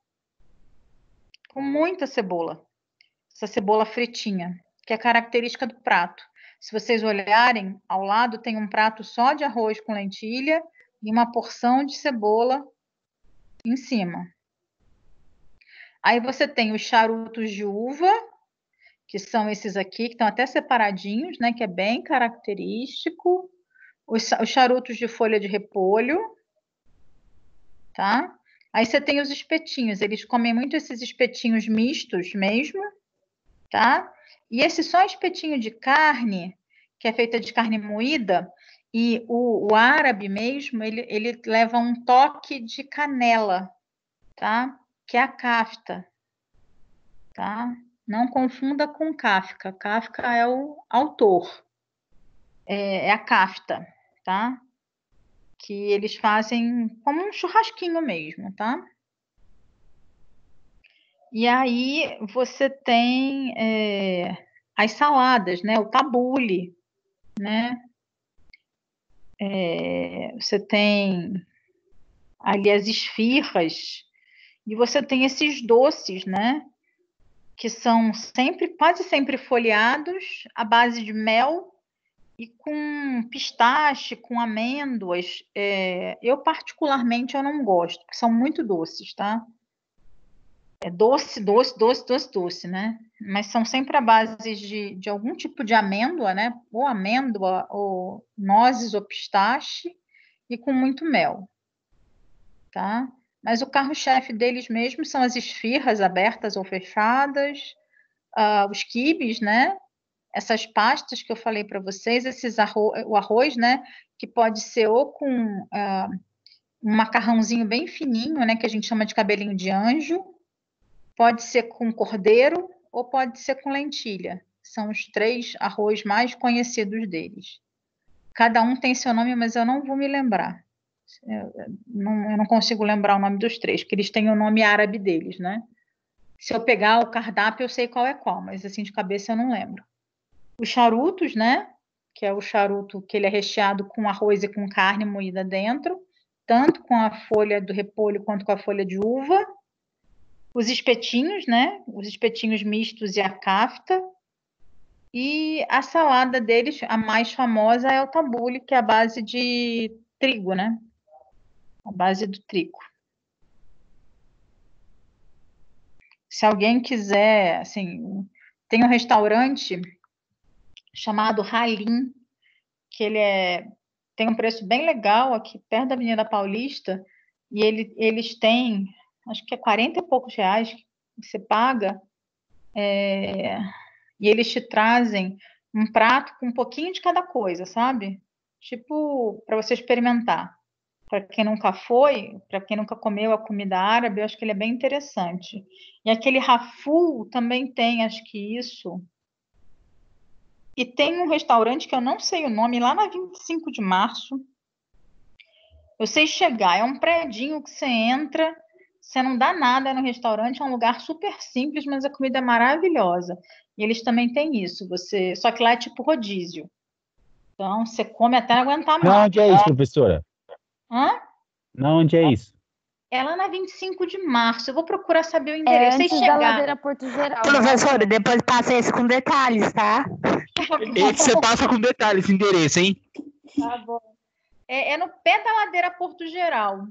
Com muita cebola. Essa cebola fritinha, que é característica do prato. Se vocês olharem, ao lado tem um prato só de arroz com lentilha e uma porção de cebola em cima. Aí você tem os charutos de uva, que são esses aqui, que estão até separadinhos, né? Que é bem característico. Os charutos de folha de repolho, tá? Aí você tem os espetinhos, eles comem muito esses espetinhos mistos mesmo, tá? E esse só espetinho de carne, que é feita de carne moída, e o árabe mesmo, ele leva um toque de canela, tá? Que é a kafta, tá? Não confunda com Kafka. Kafka é o autor, é a kafta, tá? Que eles fazem como um churrasquinho mesmo, tá? E aí você tem as saladas, né? O tabule, né? Você tem ali as esfirras e você tem esses doces, né? Que são quase sempre folheados à base de mel e com pistache, com amêndoas. Eu particularmente eu não gosto, porque são muito doces, tá? É doce, doce, doce, doce, doce, né? Mas são sempre à base de algum tipo de amêndoa, né? Ou amêndoa, ou nozes, ou pistache, e com muito mel, tá? Mas o carro-chefe deles mesmos são as esfirras abertas ou fechadas, os quibes, né? Essas pastas que eu falei para vocês, o arroz, né? Que pode ser ou com um macarrãozinho bem fininho, né, que a gente chama de cabelinho de anjo. Pode ser com cordeiro ou pode ser com lentilha. São os 3 arroz mais conhecidos deles. Cada um tem seu nome, mas eu não vou me lembrar. Eu não consigo lembrar o nome dos 3, porque eles têm o nome árabe deles, né? Se eu pegar o cardápio, eu sei qual é qual, mas assim de cabeça eu não lembro. Os charutos, né? Que é o charuto que ele é recheado com arroz e com carne moída dentro, tanto com a folha do repolho quanto com a folha de uva. Os espetinhos, né? Os espetinhos mistos e a kafta. E a salada deles, a mais famosa é o tabule, que é a base de trigo, né? A base do trigo. Se alguém quiser, assim, tem um restaurante chamado Halim, que tem um preço bem legal aqui perto da Avenida Paulista, e eles têm, acho que é 40 e poucos reais que você paga, e eles te trazem um prato com um pouquinho de cada coisa, sabe? Tipo, para você experimentar. Para quem nunca foi, para quem nunca comeu a comida árabe, eu acho que ele é bem interessante. E aquele raful também tem, acho que isso. E tem um restaurante que eu não sei o nome, lá na 25 de março. Eu sei chegar, é um predinho que você entra, você não dá nada no restaurante, é um lugar super simples, mas a comida é maravilhosa. E eles também têm isso, só que lá é tipo rodízio. Então, você come até não aguentar Não, mais. onde é isso, professora? Hã? Não, onde é isso? É lá na 25 de março. Eu vou procurar saber o É endereço. Sei antes da chegar. ladeira Porto Geral. né? Professora, depois passa isso com detalhes, tá? Esse você passa com detalhe, esse endereço, hein? Tá bom. É no pé da ladeira Porto Geral.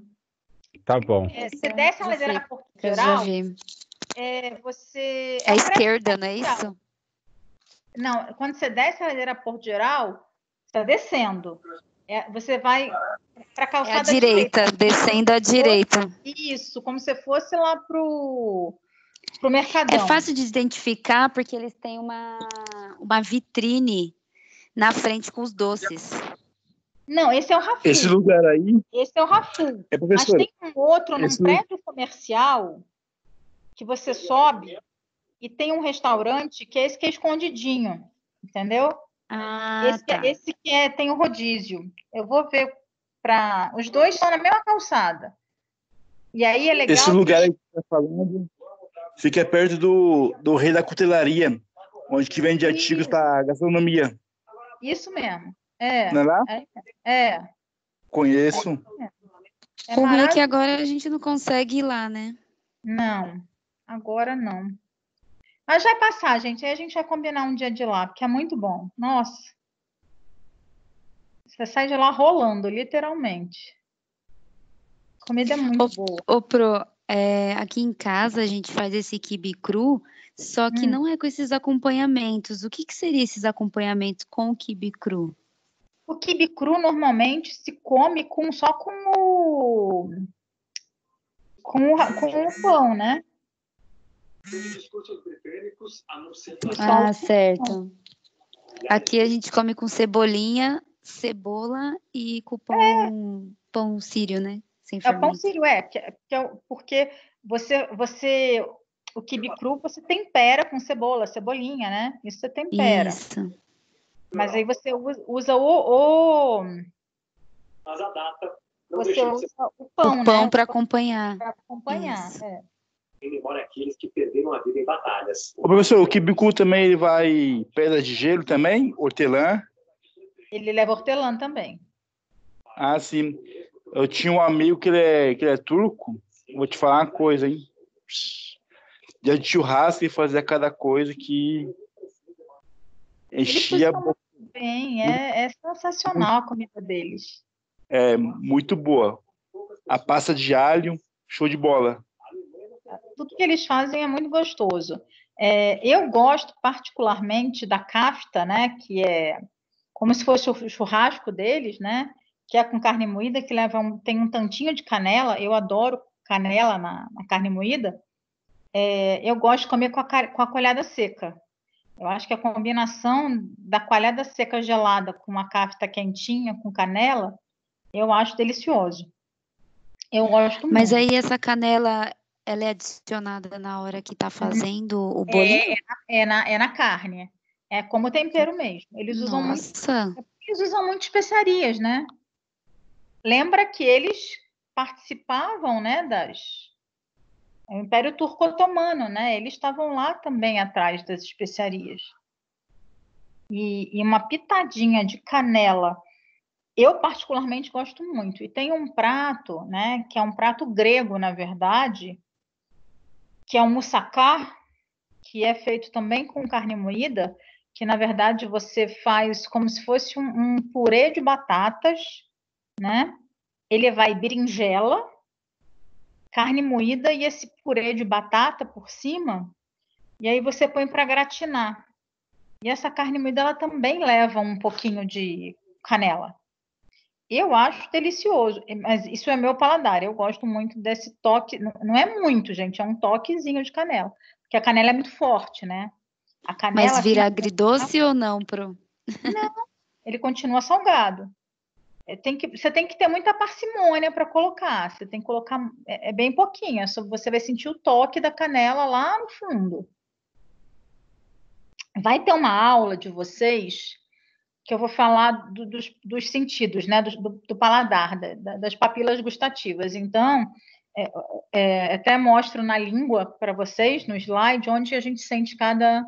Tá bom. Você desce a já ladeira sei. Porto Eu já Geral, vi. você... É um à prédio esquerda, não é comercial. isso? Não, quando você desce a ladeira Porto Geral, você está descendo. Você vai para a É à calçada direita, descendo à direita. Isso, como se fosse lá pro É Mercadão. fácil de identificar porque eles têm uma vitrine na frente com os doces. Não, esse é o Raful. Esse lugar aí, Esse é o Raful. é Mas professor, tem um outro num esse prédio comercial que você sobe e tem um restaurante que é esse que é escondidinho, entendeu? Ah, tá. Esse que tem o rodízio. Eu vou ver para... Os dois estão na mesma calçada. E aí é legal esse lugar aí que você está falando fica perto do Rei da Cutelaria, onde que vende artigos para gastronomia. Isso mesmo. Não é lá? É Conheço. É O ruim é que maravilhoso. agora a gente não consegue ir lá, né? Não, agora não. Mas vai passar, gente. Aí a gente vai combinar um dia de lá, porque é muito bom. Nossa. Você sai de lá rolando, literalmente. A comida é muito boa. Ô, aqui em casa a gente faz esse quibe cru, só que não é com esses acompanhamentos. O que seria esses acompanhamentos com o quibe cru? O quibe cru normalmente se come só com o pão, né? Ah, certo. Aqui a gente come com cebolinha, cebola e com pão sírio, né? Sem É o pão fermento. sírio, porque o quibe cru você tempera com cebolinha, né? Isso você tempera. Isso. Mas aí você usa você usa o pão, O pão né? para acompanhar. Para acompanhar. Isso. Em memória aqueles que perderam a vida em batalhas. Ô, professor, o quibicu também ele vai pedra de gelo também? Hortelã? Ele leva hortelã também. Ah, sim. Eu tinha um amigo que ele é turco. Vou te falar uma coisa, hein? Dia de churrasco e fazia cada coisa que enchia a boca. Bem, é sensacional a comida deles. É muito boa. A pasta de alho, show de bola. Tudo que eles fazem é muito gostoso. Eu gosto particularmente da kafta, né? Que é como se fosse o churrasco deles, né? Que é com carne moída, que tem um tantinho de canela. Eu adoro canela na carne moída. Eu gosto de comer com a coalhada seca. Eu acho que a combinação da coalhada seca gelada com uma kafta quentinha, com canela, eu acho delicioso. Eu gosto Mas muito. aí essa canela, ela é adicionada na hora que tá fazendo o bolinho? É na carne. É como tempero mesmo. Nossa, Eles usam muito especiarias, né? Lembra que eles participavam, né, o Império Turco-Otomano, né? Eles estavam lá também atrás das especiarias. E uma pitadinha de canela, eu particularmente gosto muito. E tem um prato, né, que é um prato grego, na verdade, que é o moussaka, que é feito também com carne moída, que na verdade você faz como se fosse um purê de batatas, né? Ele vai berinjela, carne moída e esse purê de batata por cima, e aí você põe para gratinar. E essa carne moída ela também leva um pouquinho de canela. Eu acho delicioso, mas isso é meu paladar. Eu gosto muito desse toque. Não é muito, gente, é um toquezinho de canela, porque a canela é muito forte, né? A mas canela, assim, vira agridoce ou não, Pro? ele continua salgado. Você tem que ter muita parcimônia para colocar. Você tem que colocar bem pouquinho. Você vai sentir o toque da canela lá no fundo. Vai ter uma aula de vocês que eu vou falar dos sentidos, né? Do paladar, das papilas gustativas. Então, até mostro na língua para vocês, no slide, onde a gente sente cada.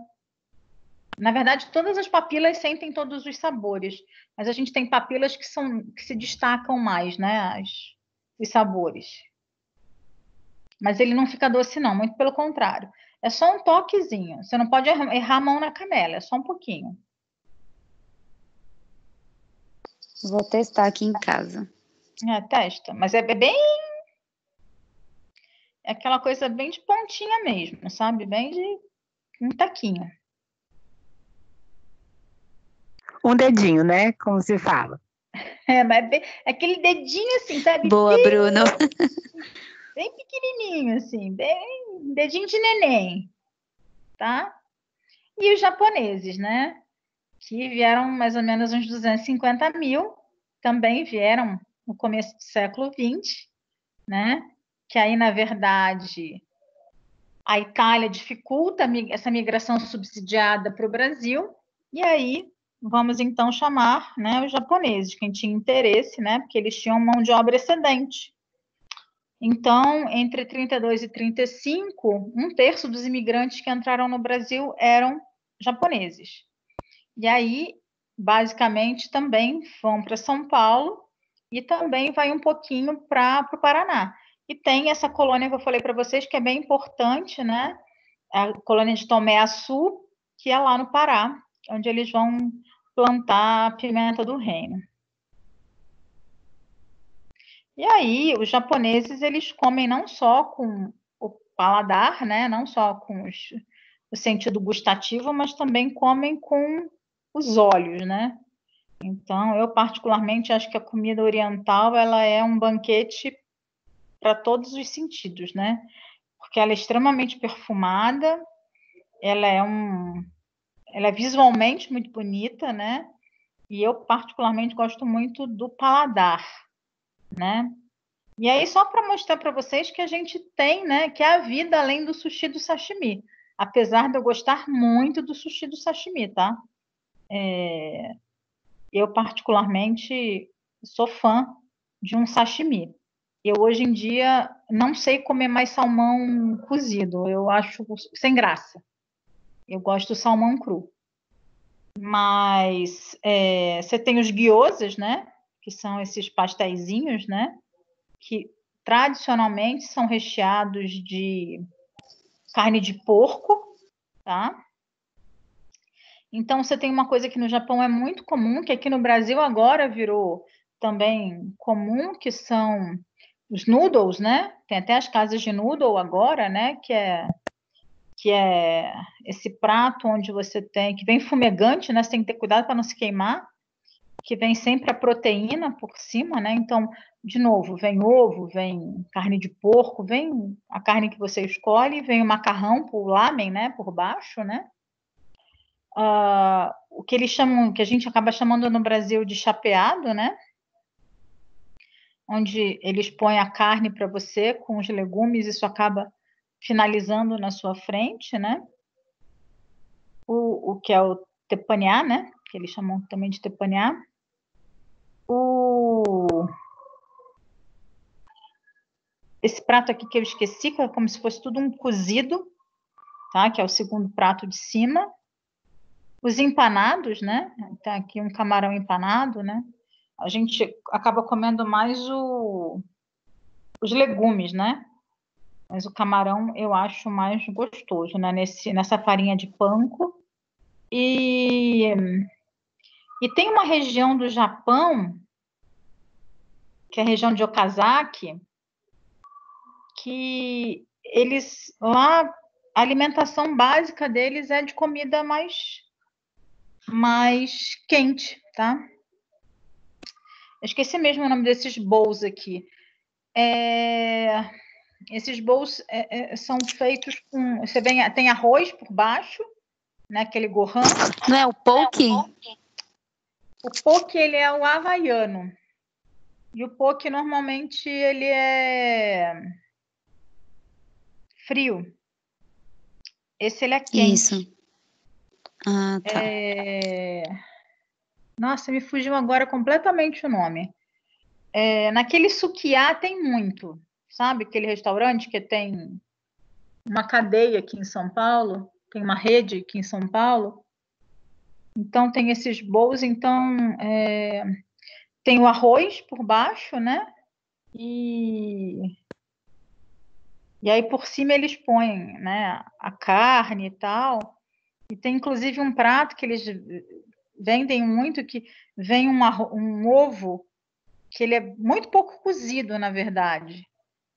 Na verdade, todas as papilas sentem todos os sabores, mas a gente tem papilas que se destacam mais, né? Os sabores. Mas ele não fica doce, não, muito pelo contrário. É só um toquezinho. Você não pode errar a mão na canela, é só um pouquinho. Vou testar aqui em casa. Testa. Mas é bem. É aquela coisa bem de pontinha mesmo, sabe? Bem de um taquinho. Um dedinho, né? Como se fala. Mas é aquele dedinho assim, sabe? Boa, Bruno. Bem pequenininho, assim, bem dedinho de neném, tá? E os japoneses, né? Que vieram mais ou menos uns 250 mil, também vieram no começo do século XX, né? Que aí, na verdade, a Itália dificulta essa migração subsidiada para o Brasil, e aí vamos então chamar, né, os japoneses, quem tinha interesse, né? Porque eles tinham mão de obra excedente. Então, entre 32 e 35, um terço dos imigrantes que entraram no Brasil eram japoneses. E aí, basicamente, também vão para São Paulo e também vai um pouquinho para o Paraná. E tem essa colônia que eu falei para vocês, que é bem importante, né? A colônia de Tomé-Açu, que é lá no Pará, onde eles vão plantar a pimenta do reino. E aí, os japoneses, eles comem não só com o paladar, né? Não só com o sentido gustativo, mas também comem com os olhos, né? Então, eu particularmente acho que a comida oriental, ela é um banquete para todos os sentidos, né? Porque ela é extremamente perfumada, ela é visualmente muito bonita, né? E eu particularmente gosto muito do paladar, né? E aí, só para mostrar para vocês que a gente tem, né, que é a vida além do sushi do sashimi. Apesar de eu gostar muito do sushi do sashimi, tá? Eu, particularmente, sou fã de um sashimi. Eu, hoje em dia, não sei comer mais salmão cozido. Eu acho sem graça. Eu gosto do salmão cru. Mas você tem os gyozas, né? Que são esses pasteizinhos, né? Que tradicionalmente são recheados de carne de porco, tá? Então você tem uma coisa que no Japão é muito comum, que aqui no Brasil agora virou também comum, que são os noodles, né? Tem até as casas de noodle agora, né? Que é esse prato onde você tem, que vem fumegante, né? Você tem que ter cuidado para não se queimar, que vem sempre a proteína por cima, né? Então, de novo, vem ovo, vem carne de porco, vem a carne que você escolhe, vem o macarrão por lamen, né? Por baixo, né? O que eles chamam, que a gente acaba chamando no Brasil de chapeado, né? onde eles põem a carne para você com os legumes, isso acaba finalizando na sua frente, né? O que é o tepaneá, né? Que eles chamam também de tepaneá. Esse prato aqui que eu esqueci, que é como se fosse tudo um cozido, tá? Que é o segundo prato de cima. Os empanados, né? Tá aqui um camarão empanado, né? A gente acaba comendo mais os legumes, né? Mas o camarão eu acho mais gostoso, né? Nessa farinha de panko. E tem uma região do Japão, que é a região de Okazaki, que eles lá, a alimentação básica deles é de comida mais quente, tá? Eu esqueci mesmo o nome desses bowls aqui. Esses bowls são feitos com... Você tem arroz por baixo, né? Aquele gohan. Não é o poke? O poke, ele é o havaiano. E o poke, normalmente, ele é frio. Esse, ele é quente. Isso. Ah, tá. Nossa, me fugiu agora completamente o nome. Naquele sukiá tem muito. Sabe aquele restaurante que tem uma cadeia aqui em São Paulo? Tem uma rede aqui em São Paulo? Então, tem esses bowls. Então, tem o arroz por baixo, né? E aí, por cima, eles põem, né, a carne e tal. E tem, inclusive, um prato que eles vendem muito, que vem um ovo, que ele é muito pouco cozido, na verdade.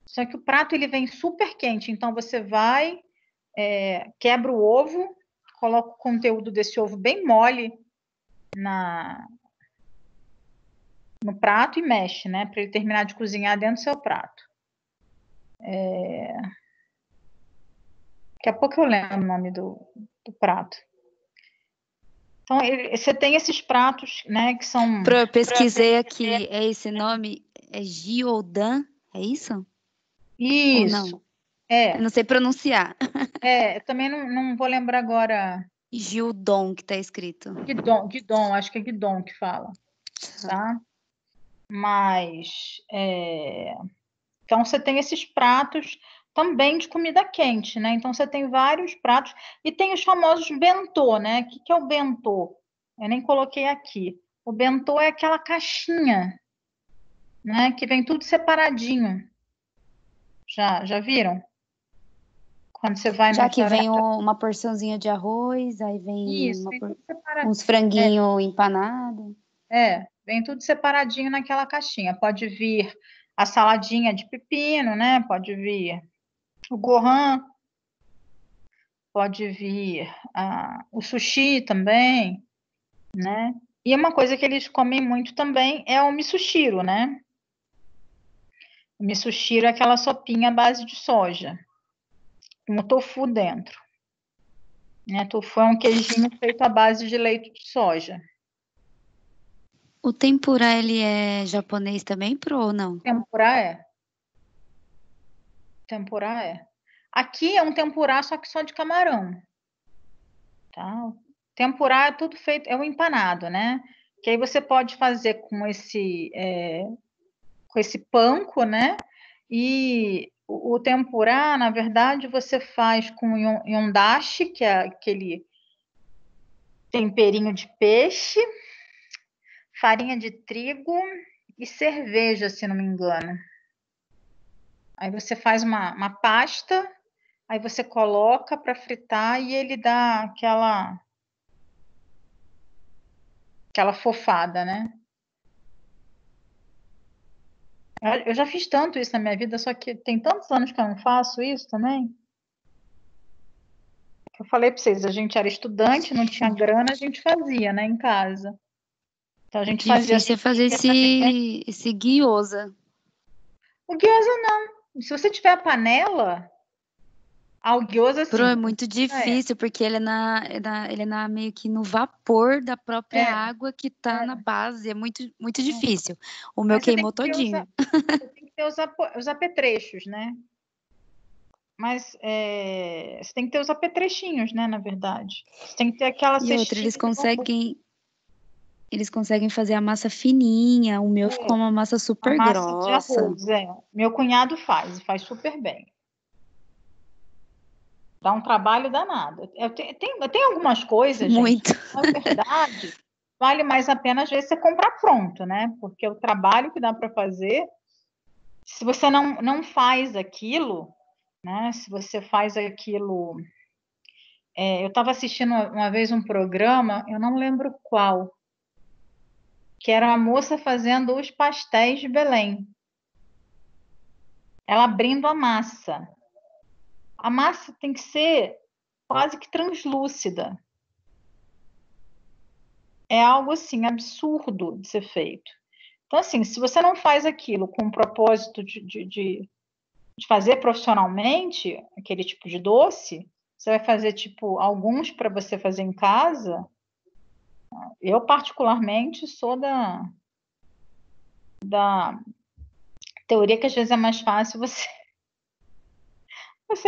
Só que o prato, ele vem super quente. Então, você vai, quebra o ovo, coloca o conteúdo desse ovo bem mole no prato e mexe, né? Para ele terminar de cozinhar dentro do seu prato. Daqui a pouco eu lembro o nome do prato. Então, você tem esses pratos, né, que são... Eu pesquisei aqui, esse nome é Gyodan, é isso? Isso. Ou não? Eu não sei pronunciar. Também não vou lembrar agora. Gyudon, que tá escrito. Guidon, acho que é Guidon que fala, tá? Mas, então, você tem esses pratos também de comida quente, né? Então, você tem vários pratos. E tem os famosos bentô, né? O que é o bentô? Eu nem coloquei aqui. O bentô é aquela caixinha, né? Que vem tudo separadinho. Já viram? Quando você vai no Já que vem restaurante... uma porçãozinha de arroz, aí vem Isso, vem tudo separadinho. uns franguinhos empanados. Vem tudo separadinho naquela caixinha. Pode vir a saladinha de pepino, né? Pode vir o gohan, pode vir o sushi também, né? E uma coisa que eles comem muito também é o misoshiro, né? O misoshiro é aquela sopinha à base de soja, com o tofu dentro. Né? Tofu é um queijinho feito à base de leite de soja. O tempurá, ele é japonês também, ou não? Tempurá é. Aqui é um tempurá, só que só de camarão. Tá? Tempurá é tudo feito, é um empanado, né? Que aí você pode fazer com esse panko, né? E o tempurá, na verdade, você faz com yondashi, que é aquele temperinho de peixe, farinha de trigo e cerveja, se não me engano. Aí você faz uma pasta, aí você coloca para fritar e ele dá aquela fofada, né? Eu já fiz tanto isso na minha vida, só que tem tantos anos que eu não faço isso também. Eu falei para vocês, a gente era estudante, não tinha grana, a gente fazia, né, em casa. Então a gente fazia... Difícil é fazer esse gyoza. O gyoza não. Se você tiver a panela, O gyoza, Pro, é assim, muito difícil, porque ele é na meio que no vapor da própria água que tá na base. É muito, muito difícil. O meu Mas você tem queimou que ter todinho. você tem que ter os apetrechos, né? Mas você tem que ter os apetrechinhos, né, na verdade. Você tem que ter aquela E outra, cestinha de bambu. eles conseguem fazer a massa fininha. O meu ficou uma massa A super massa de grossa. arroz, Meu cunhado faz super bem. Dá um trabalho danado. Tem algumas coisas, Muito. gente, que, na verdade, vale mais a pena, às vezes, você comprar pronto, né? Porque o trabalho que dá para fazer, se você não faz aquilo, né? Se você faz aquilo... eu estava assistindo uma vez um programa, eu não lembro qual, que era uma moça fazendo os pastéis de Belém. Ela abrindo a massa. A massa tem que ser quase que translúcida. É algo assim absurdo de ser feito. Então, assim, se você não faz aquilo com o propósito de fazer profissionalmente aquele tipo de doce, você vai fazer tipo alguns para você fazer em casa. Eu particularmente sou da teoria que às vezes é mais fácil você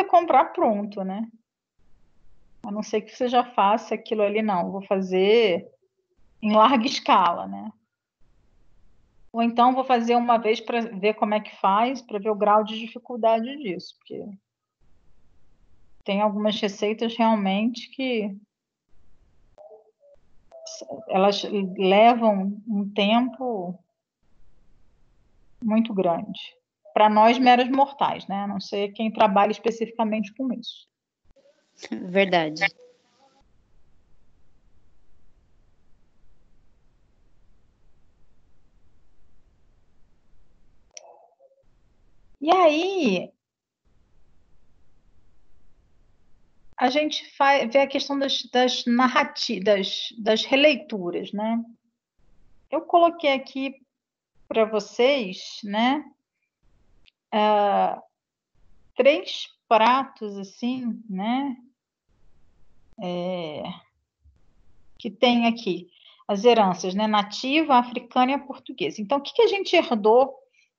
comprar pronto, né? A não ser que você já faça aquilo ali, não. Vou fazer em larga escala, né? Ou então vou fazer uma vez para ver como é que faz, para ver o grau de dificuldade disso, porque tem algumas receitas realmente que elas levam um tempo muito grande. Para nós, meros mortais, né? A não ser quem trabalha especificamente com isso. Verdade. E aí, a gente vê a questão das narrativas, das releituras, né? Eu coloquei aqui para vocês, né? 3 pratos, assim, né? Que tem aqui as heranças, né? Nativa, africana e a portuguesa. Então, o que a gente herdou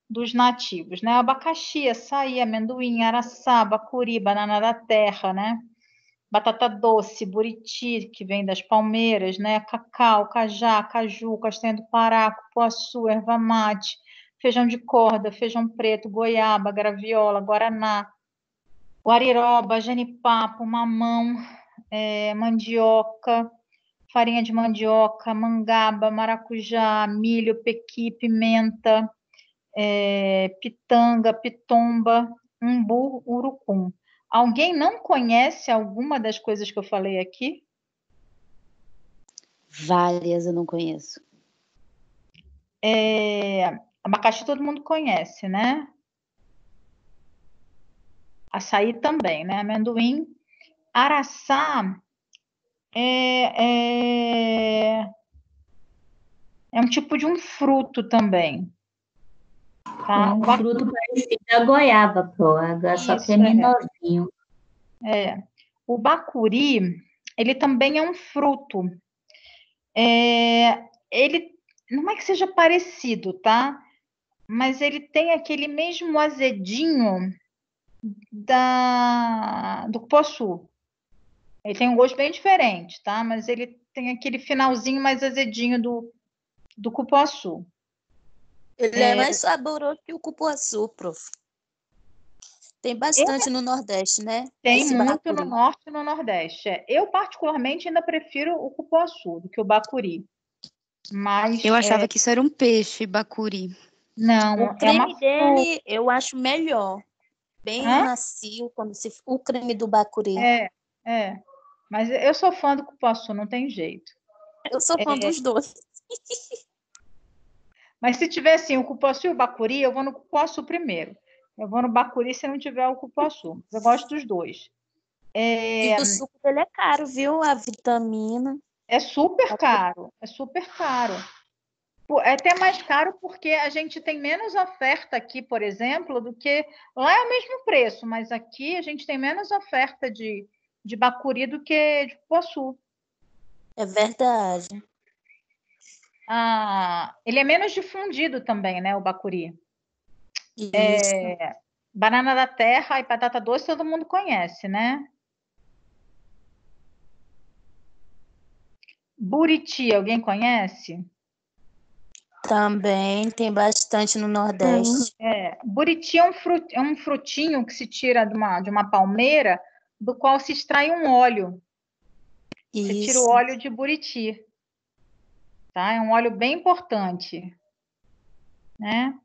dos nativos, né? Abacaxi, açaí, amendoim, araçá, bacuri, banana da terra, né? Batata doce, buriti, que vem das palmeiras, né? Cacau, cajá, caju, castanha do Pará, cupuaçu, erva mate, feijão de corda, feijão preto, goiaba, graviola, guaraná, guariroba, jenipapo, mamão, mandioca, farinha de mandioca, mangaba, maracujá, milho, pequi, pimenta, pitanga, pitomba, umbu, urucum. Alguém não conhece alguma das coisas que eu falei aqui? Várias eu não conheço. Abacaxi todo mundo conhece, né? Açaí também, né? Amendoim. Araçá é um tipo de um fruto também. Tá? É um fruto parecido à goiaba, pô, só que é menorzinho. O bacuri, ele também é um fruto. Ele não é que seja parecido, tá? Mas ele tem aquele mesmo azedinho do cupuaçu. Ele tem um gosto bem diferente, tá? Mas ele tem aquele finalzinho mais azedinho do cupuaçu. Ele é mais saboroso que o cupuaçu, prof. Tem bastante no Nordeste, né? Tem Esse muito bacuri. no Norte e no Nordeste. Eu, particularmente, ainda prefiro o cupuaçu do que o bacuri. Mas Eu achava que isso era um peixe, bacuri. não, O creme dele eu acho melhor. Bem macio, o creme do bacuri. Mas eu sou fã do cupuaçu, não tem jeito. Eu sou fã dos dois. Mas se tiver assim, o cupuaçu e o bacuri, eu vou no cupuaçu primeiro. Eu vou no bacuri se não tiver o cupuaçu. Eu gosto dos dois. E o suco dele é caro, viu? A vitamina. É super caro, é super caro. É até mais caro porque a gente tem menos oferta aqui, por exemplo, do que lá é o mesmo preço, mas aqui a gente tem menos oferta de bacuri do que de cupuaçu. É verdade. Ele é menos difundido também, né, o bacuri. Isso. Banana da terra e batata doce todo mundo conhece, né? Buriti, alguém conhece? Também tem bastante no Nordeste. Buriti é um frutinho que se tira de uma palmeira, do qual se extrai um óleo. Você tira o Isso. óleo de buriti, tá? É um óleo bem importante, né?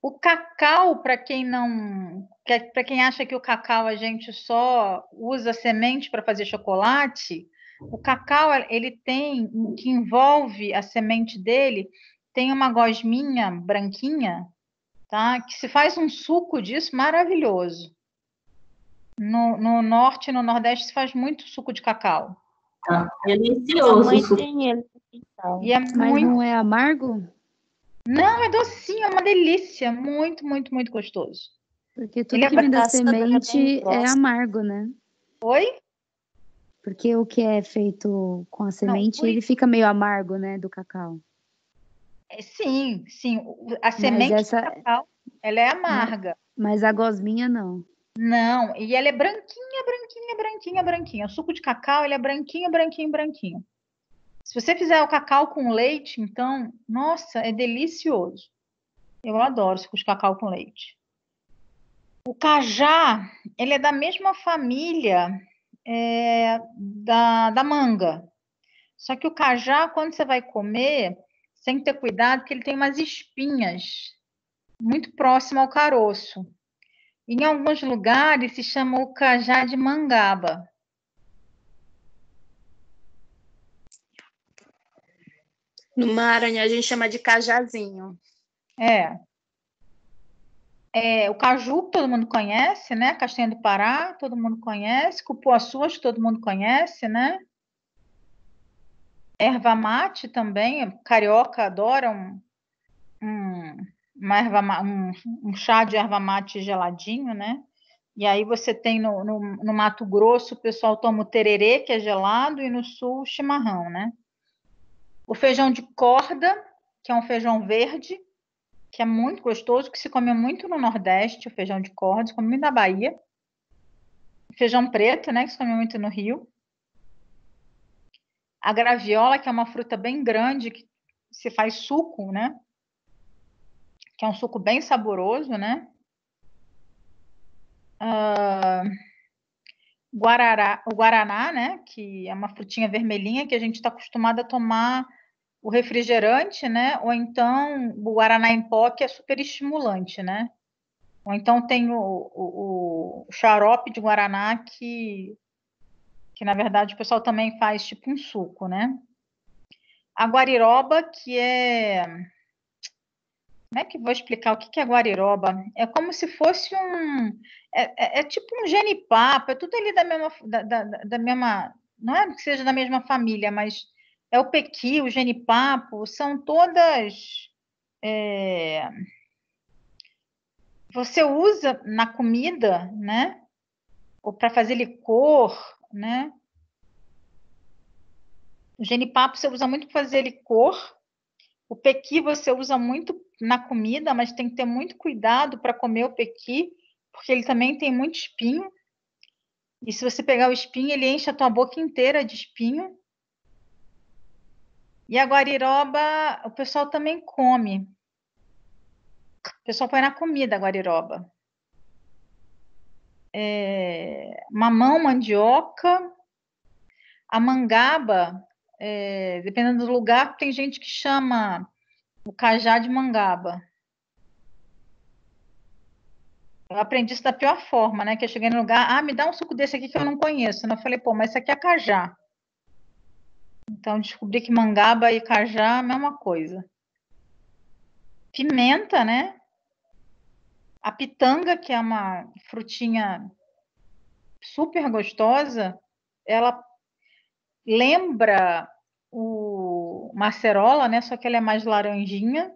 O cacau, para quem não, para quem acha que o cacau a gente só usa semente para fazer chocolate, o cacau ele tem que envolve a semente dele tem uma gosminha branquinha, tá? Que se faz um suco disso maravilhoso. No norte e no nordeste se faz muito suco de cacau. Minha Delicioso. mãe Isso. tem ele no quintal. E é Mas muito. não é amargo? Não, é docinho, é uma delícia. Muito, muito, muito gostoso. Porque Ele tudo é que vem da casca dele é bem semente é grossa. amargo, né? Oi? Porque o que é feito com a semente, Não, ele fica meio amargo, né, do cacau. Sim, sim. A Mas semente essa, do cacau, ela é amarga. mas a gosminha não. Não, e ela é branquinha, branquinha, branquinha, branquinha. O suco de cacau, ele é branquinho, branquinho, branquinho. Se você fizer o cacau com leite, então, nossa, é delicioso. Eu adoro suco de cacau com leite. O cajá, ele é da mesma família da manga. Só que o cajá, quando você vai comer, você tem que ter cuidado, porque ele tem umas espinhas muito próximo ao caroço. Em alguns lugares se chama o cajá de mangaba. No Maranhão a gente chama de cajazinho. O caju, que todo mundo conhece, né? Castanha do Pará, todo mundo conhece. Cupuaçu, acho que todo mundo conhece, né? Erva mate também, carioca adora um chá de erva mate geladinho, né? E aí você tem no Mato Grosso, o pessoal toma o tererê, que é gelado, e no sul o chimarrão, né? O feijão de corda, que é um feijão verde, que é muito gostoso, que se come muito no Nordeste, o feijão de corda, se come muito na Bahia. Feijão preto, né, que se come muito no Rio. A graviola, que é uma fruta bem grande, que se faz suco, né? Que é um suco bem saboroso, né? O guaraná, né? Que é uma frutinha vermelhinha que a gente está acostumado a tomar o refrigerante, né? Ou então o guaraná em pó, que é super estimulante, né? Ou então tem o xarope de guaraná que na verdade o pessoal também faz tipo um suco, né? A guariroba, que é... Como é que eu vou explicar o que é guariroba? É como se fosse é tipo um genipapo, é tudo ali da mesma... Não é que seja da mesma família, mas é o pequi, o genipapo, são todas... Você usa na comida, né? Ou para fazer licor, né? O genipapo você usa muito para fazer licor. O pequi você usa muito na comida, mas tem que ter muito cuidado para comer o pequi, porque ele também tem muito espinho. E se você pegar o espinho, ele enche a tua boca inteira de espinho. E a guariroba, o pessoal também come. O pessoal põe na comida a guariroba. Mamão, mandioca. A mangaba, dependendo do lugar, tem gente que chama o cajá de mangaba. Eu aprendi isso da pior forma, né? Que eu cheguei no lugar, me dá um suco desse aqui que eu não conheço. Eu falei, pô, mas isso aqui é cajá. Então, descobri que mangaba e cajá é a mesma coisa. Pimenta, né? A pitanga, que é uma frutinha super gostosa, ela lembra macerola, né? Só que ela é mais laranjinha.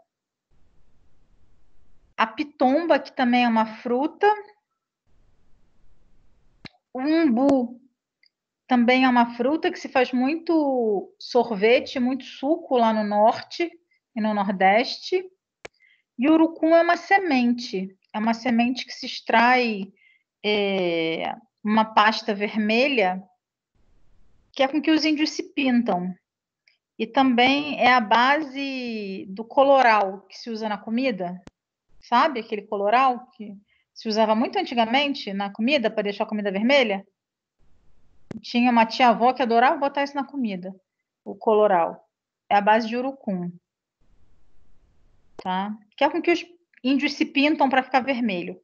A pitomba, que também é uma fruta. O umbu também é uma fruta que se faz muito sorvete, muito suco lá no norte e no nordeste. E o urucum é uma semente. É uma semente que se extrai uma pasta vermelha, que é com que os índios se pintam. E também é a base do coloral que se usa na comida. Sabe aquele coloral que se usava muito antigamente na comida para deixar a comida vermelha? Tinha uma tia-avó que adorava botar isso na comida, o coloral. É a base de urucum. Tá? Que é com que os índios se pintam para ficar vermelho.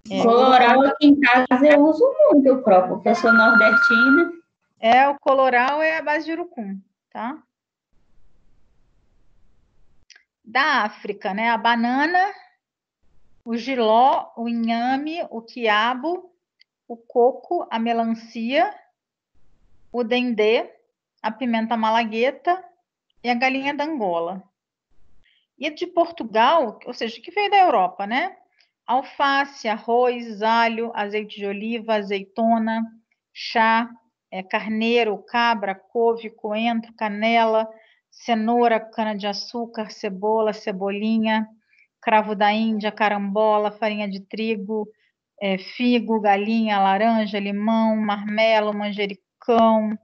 Coloral aqui em casa eu uso muito, próprio, porque eu sou nordestina. O coloral é a base de urucum, tá? Da África, né? A banana, o jiló, o inhame, o quiabo, o coco, a melancia, o dendê, a pimenta malagueta e a galinha da Angola. E de Portugal, ou seja, que veio da Europa, né? Alface, arroz, alho, azeite de oliva, azeitona, chá, carneiro, cabra, couve, coentro, canela, cenoura, cana-de-açúcar, cebola, cebolinha, cravo da Índia, carambola, farinha de trigo, figo, galinha, laranja, limão, marmelo, manjericão,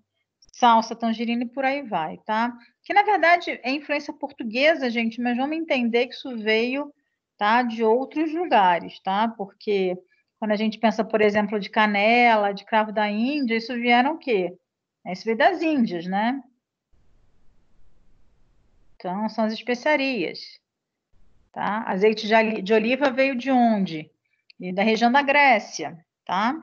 salsa, tangerina e por aí vai, tá? Que na verdade é influência portuguesa, gente, mas vamos entender que isso veio, tá, de outros lugares, tá? Porque quando a gente pensa, por exemplo, de canela, de cravo da Índia, isso vieram o quê? Isso veio das Índias, né? Então, são as especiarias, tá? Azeite de oliva veio de onde? E da região da Grécia, tá?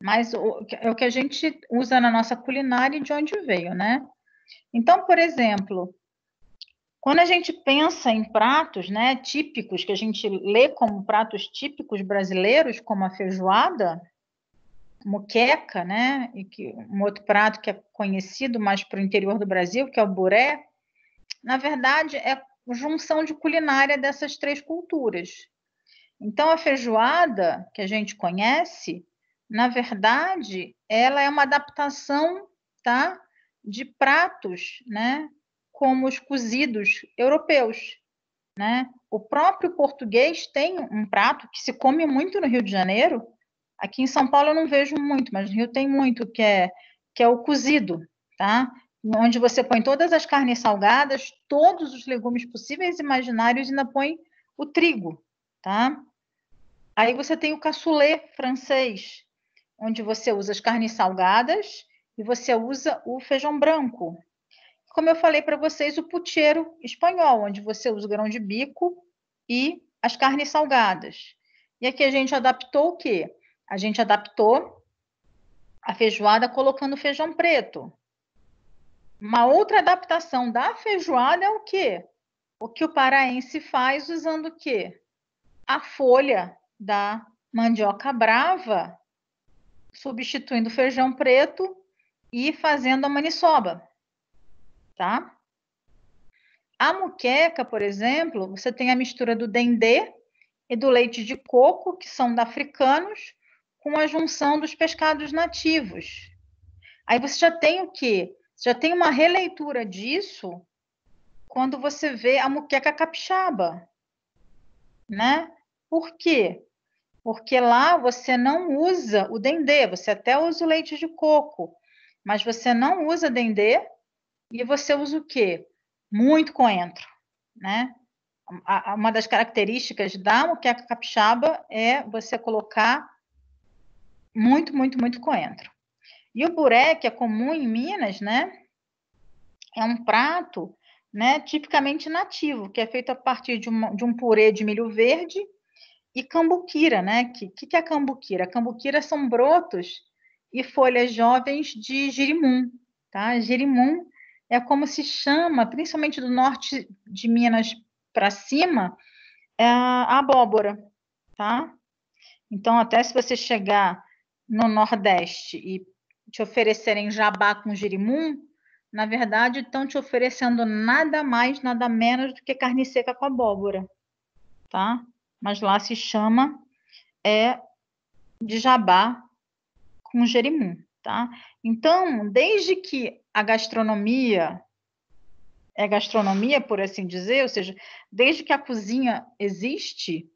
Mas é o que a gente usa na nossa culinária e de onde veio, né? Então, por exemplo, quando a gente pensa em pratos, né, típicos, que a gente lê como pratos típicos brasileiros, como a feijoada, moqueca, né, e um outro prato que é conhecido mais para o interior do Brasil, que é o buré, na verdade é a junção de culinária dessas três culturas. Então, a feijoada, que a gente conhece, na verdade, ela é uma adaptação, tá, de pratos, né, como os cozidos europeus, né? O próprio português tem um prato que se come muito no Rio de Janeiro. Aqui em São Paulo eu não vejo muito, mas no Rio tem muito, que é o cozido, tá? Onde você põe todas as carnes salgadas, todos os legumes possíveis e imaginários e ainda põe o trigo, tá? Aí você tem o cassoulet francês, onde você usa as carnes salgadas e você usa o feijão branco. Como eu falei para vocês, o pucheiro espanhol, onde você usa o grão de bico e as carnes salgadas. E aqui a gente adaptou o quê? A gente adaptou a feijoada colocando feijão preto. Uma outra adaptação da feijoada é o quê? O que o paraense faz usando o quê? A folha da mandioca brava, substituindo o feijão preto e fazendo a maniçoba, tá? A moqueca, por exemplo, você tem a mistura do dendê e do leite de coco, que são da africanos, com a junção dos pescados nativos. Aí você já tem o quê? Já tem uma releitura disso quando você vê a moqueca capixaba, né? Por quê? Porque lá você não usa o dendê, você até usa o leite de coco, mas você não usa dendê e você usa o quê? Muito coentro, né? Uma das características da moqueca capixaba é você colocar muito, muito, muito coentro. E o buré, que é comum em Minas, né? É um prato, né, tipicamente nativo, que é feito a partir de um purê de milho verde e cambuquira, né? Que é a cambuquira? A cambuquira são brotos e folhas jovens de girimum, tá? Girimum é como se chama, principalmente do norte de Minas para cima, é a abóbora, tá? Então, até se você chegar no Nordeste e te oferecerem jabá com girimum, na verdade, estão te oferecendo nada mais, nada menos do que carne seca com abóbora, tá? Mas lá se chama de jabá com jerimum, tá? Então, desde que a gastronomia é gastronomia, por assim dizer, ou seja, desde que a cozinha existe,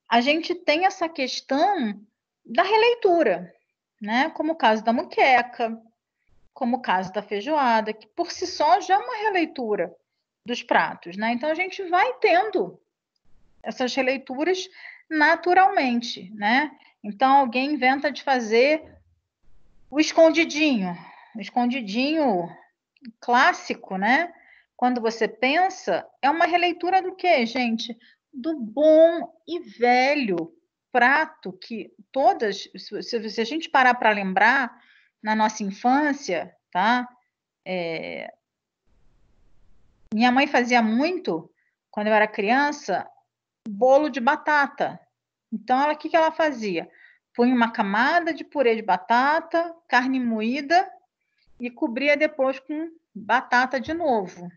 a gente tem essa questão da releitura, né? Como o caso da moqueca, como o caso da feijoada, que por si só já é uma releitura dos pratos, né? Então a gente vai tendo essas releituras naturalmente, né? Então alguém inventa de fazer o escondidinho clássico, né? Quando você pensa, é uma releitura do quê, gente? Do bom e velho prato que todas, se a gente parar para lembrar, na nossa infância, tá? Minha mãe fazia muito, quando eu era criança, bolo de batata. Então, o que ela fazia? Punha uma camada de purê de batata, carne moída e cobria depois com batata de novo.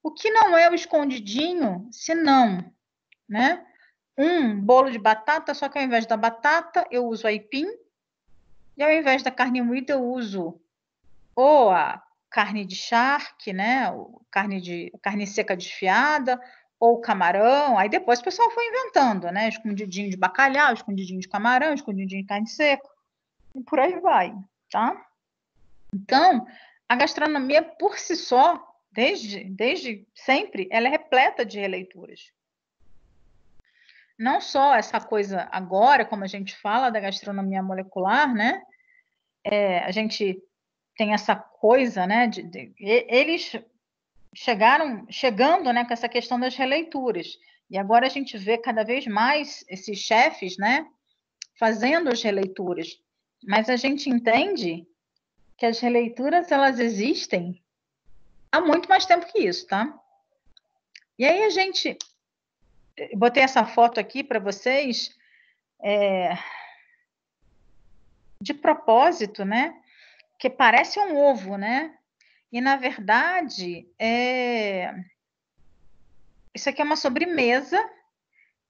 O que não é o escondidinho, senão, né? Um bolo de batata, só que ao invés da batata, eu uso aipim, e ao invés da carne moída, eu uso ou a carne de charque, né? Carne seca desfiada, ou camarão. Aí depois o pessoal foi inventando, né? Escondidinho de bacalhau, escondidinho de camarão, escondidinho de carne seca, e por aí vai, tá? Então, a gastronomia por si só, desde sempre, ela é repleta de releituras. Não só essa coisa agora, como a gente fala da gastronomia molecular, né? A gente tem essa coisa, né? Eles chegando, né, com essa questão das releituras. E agora a gente vê cada vez mais esses chefes, né, fazendo as releituras. Mas a gente entende que as releituras, elas existem há muito mais tempo que isso, tá? E aí botei essa foto aqui para vocês, de propósito, né? Que parece um ovo, né? E, na verdade, isso aqui é uma sobremesa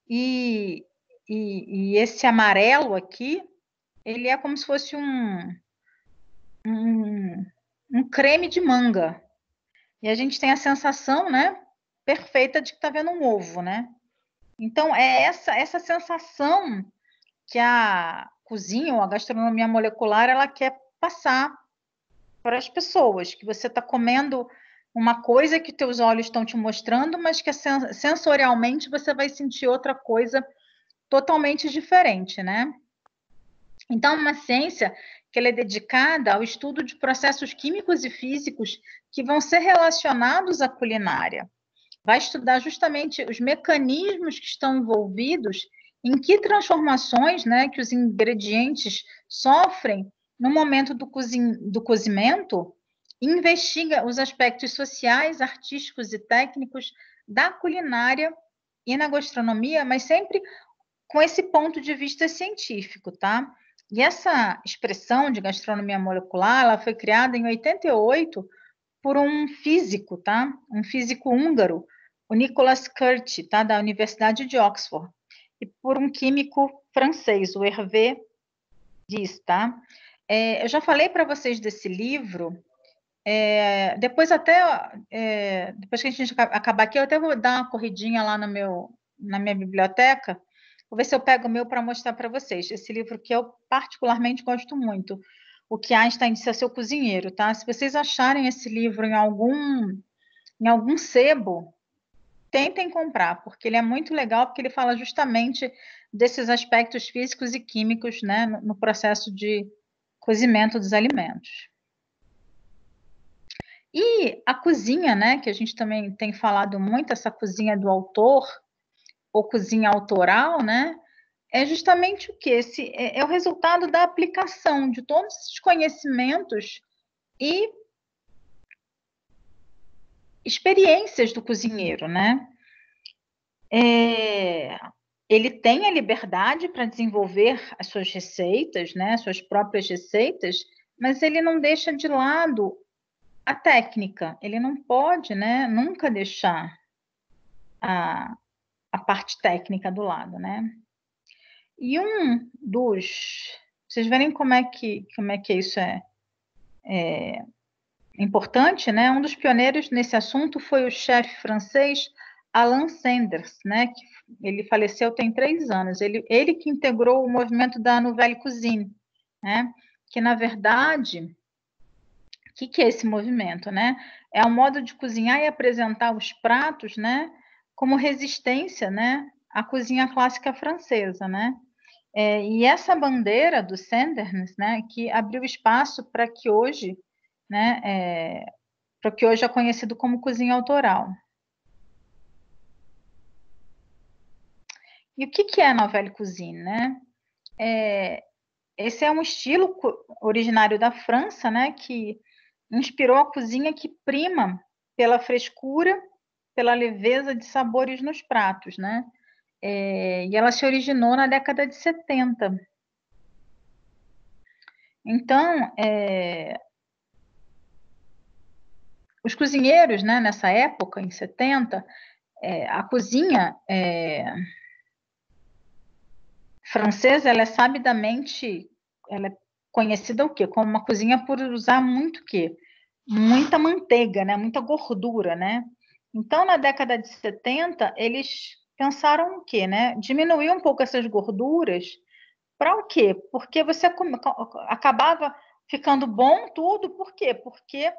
e esse amarelo aqui, ele é como se fosse um creme de manga. E a gente tem a sensação, né, perfeita de que está vendo um ovo, né? Então, é essa sensação que a cozinha ou a gastronomia molecular ela quer passar para as pessoas, que você está comendo uma coisa que teus olhos estão te mostrando, mas que sensorialmente você vai sentir outra coisa totalmente diferente, né? Então, é uma ciência que ela é dedicada ao estudo de processos químicos e físicos que vão ser relacionados à culinária. Vai estudar justamente os mecanismos que estão envolvidos em que transformações, né, que os ingredientes sofrem no momento do cozimento, e investiga os aspectos sociais, artísticos e técnicos da culinária e na gastronomia, mas sempre com esse ponto de vista científico, tá? E essa expressão de gastronomia molecular, ela foi criada em 88 por um físico, tá? Um físico húngaro, o Nicolas Curti, tá? Da Universidade de Oxford, e por um químico francês, o Hervé Diz, tá? Eu já falei para vocês desse livro. Depois depois que a gente acabar aqui, eu até vou dar uma corridinha lá na minha biblioteca. Vou ver se eu pego o meu para mostrar para vocês. Esse livro que eu particularmente gosto muito. O que Einstein disse a seu cozinheiro, tá? Se vocês acharem esse livro em algum sebo, tentem comprar, porque ele é muito legal, porque ele fala justamente desses aspectos físicos e químicos, né, no processo de cozimento dos alimentos. E a cozinha, né, que a gente também tem falado muito, essa cozinha do autor, ou cozinha autoral, né, é justamente o que? É o resultado da aplicação de todos esses conhecimentos e experiências do cozinheiro, né? Ele tem a liberdade para desenvolver as suas receitas, né, suas próprias receitas, mas ele não deixa de lado a técnica. Ele não pode, né, nunca deixar a parte técnica do lado, né? E vocês verem como é que isso é importante, né? Um dos pioneiros nesse assunto foi o chefe francês Alain Sanders, né? Que ele faleceu tem 3 anos. Ele que integrou o movimento da Nouvelle Cuisine, né? Que na verdade, o que é esse movimento, né? É um modo de cozinhar e apresentar os pratos, né? Como resistência, né? À cozinha clássica francesa, né? E essa bandeira do Sanders, né? Que abriu espaço para que hoje, né? Para o que hoje é conhecido como cozinha autoral. E o que é a Nouvelle Cuisine, né? Esse é um estilo originário da França, né? Que inspirou a cozinha que prima pela frescura, pela leveza de sabores nos pratos, né? E ela se originou na década de 70. Então, os cozinheiros, né, nessa época, em 70, a cozinha francesa, ela é sabidamente, ela é conhecida o quê? Como uma cozinha por usar muito o quê? Muita manteiga, né? Muita gordura, né? Então, na década de 70, eles pensaram o quê, né? Diminuir um pouco essas gorduras para o quê? Porque você acabava ficando bom tudo, por quê? Porque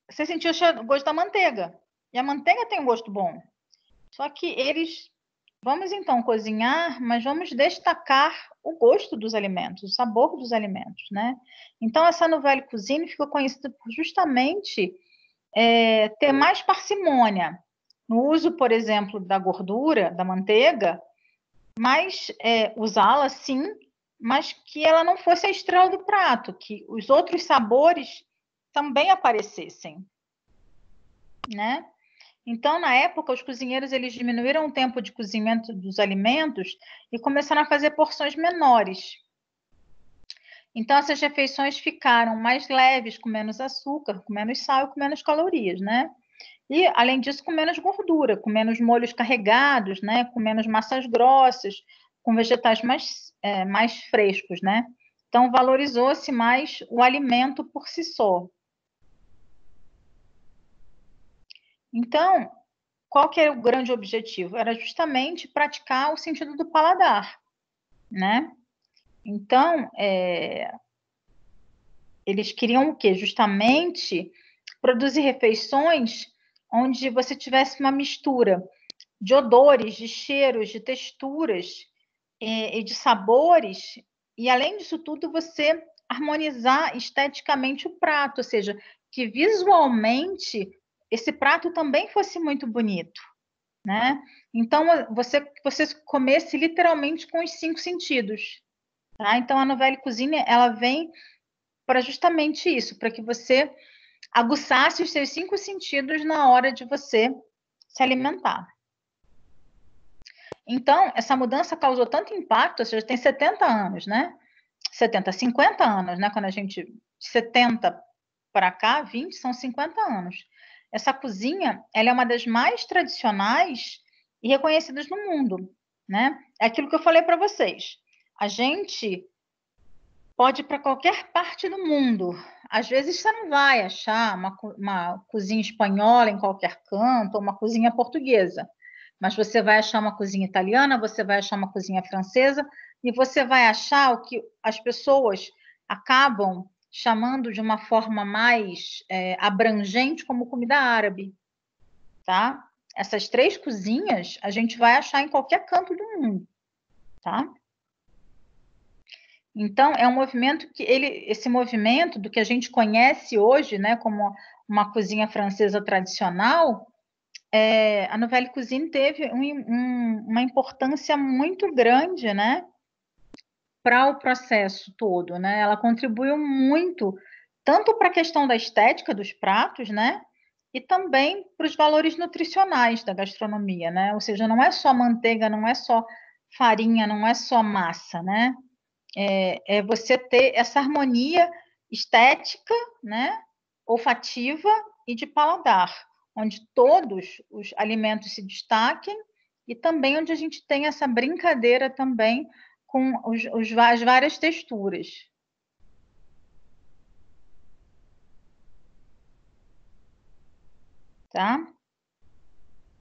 você sentia o gosto da manteiga. E a manteiga tem um gosto bom. Só que vamos então cozinhar, mas vamos destacar o gosto dos alimentos, o sabor dos alimentos, né? Então, essa Nouvelle Cuisine ficou conhecida por justamente ter mais parcimônia no uso, por exemplo, da gordura, da manteiga, mas usá-la sim, mas que ela não fosse a estrela do prato, que os outros sabores também aparecessem, né? Então, na época, os cozinheiros eles diminuíram o tempo de cozimento dos alimentos e começaram a fazer porções menores. Então, essas refeições ficaram mais leves, com menos açúcar, com menos sal e com menos calorias, né? E, além disso, com menos gordura, com menos molhos carregados, né? Com menos massas grossas, com vegetais mais frescos, né? Então, valorizou-se mais o alimento por si só. Então, qual que era o grande objetivo? Era justamente praticar o sentido do paladar, né? Então, eles queriam o quê? Justamente produzir refeições onde você tivesse uma mistura de odores, de cheiros, de texturas e de sabores, e além disso tudo, você harmonizar esteticamente o prato, ou seja, que visualmente esse prato também fosse muito bonito, né? Então, você comesse literalmente com os 5 sentidos, tá? Então, a Nouvelle Cuisine, ela vem para justamente isso, para que você aguçasse os seus 5 sentidos na hora de você se alimentar. Então, essa mudança causou tanto impacto, ou seja, tem 70 anos, né? 50 anos, né? Quando a gente, de 70 para cá, 20, são 50 anos. Essa cozinha, ela é uma das mais tradicionais e reconhecidas no mundo, né? É aquilo que eu falei para vocês. A gente pode ir para qualquer parte do mundo. Às vezes você não vai achar uma cozinha espanhola em qualquer canto, ou uma cozinha portuguesa. Mas você vai achar uma cozinha italiana, você vai achar uma cozinha francesa, e você vai achar o que as pessoas acabam chamando de uma forma mais abrangente como comida árabe, tá? Essas 3 cozinhas a gente vai achar em qualquer canto do mundo, tá? Então, é um movimento esse movimento do que a gente conhece hoje, né, como uma cozinha francesa tradicional, a Nouvelle Cuisine teve uma importância muito grande, né, para o processo todo, né? Ela contribuiu muito tanto para a questão da estética dos pratos, né, e também para os valores nutricionais da gastronomia, né? Ou seja, não é só manteiga, não é só farinha, não é só massa, né? É você ter essa harmonia estética, né, olfativa e de paladar, onde todos os alimentos se destaquem e também onde a gente tem essa brincadeira também com as várias texturas. Tá?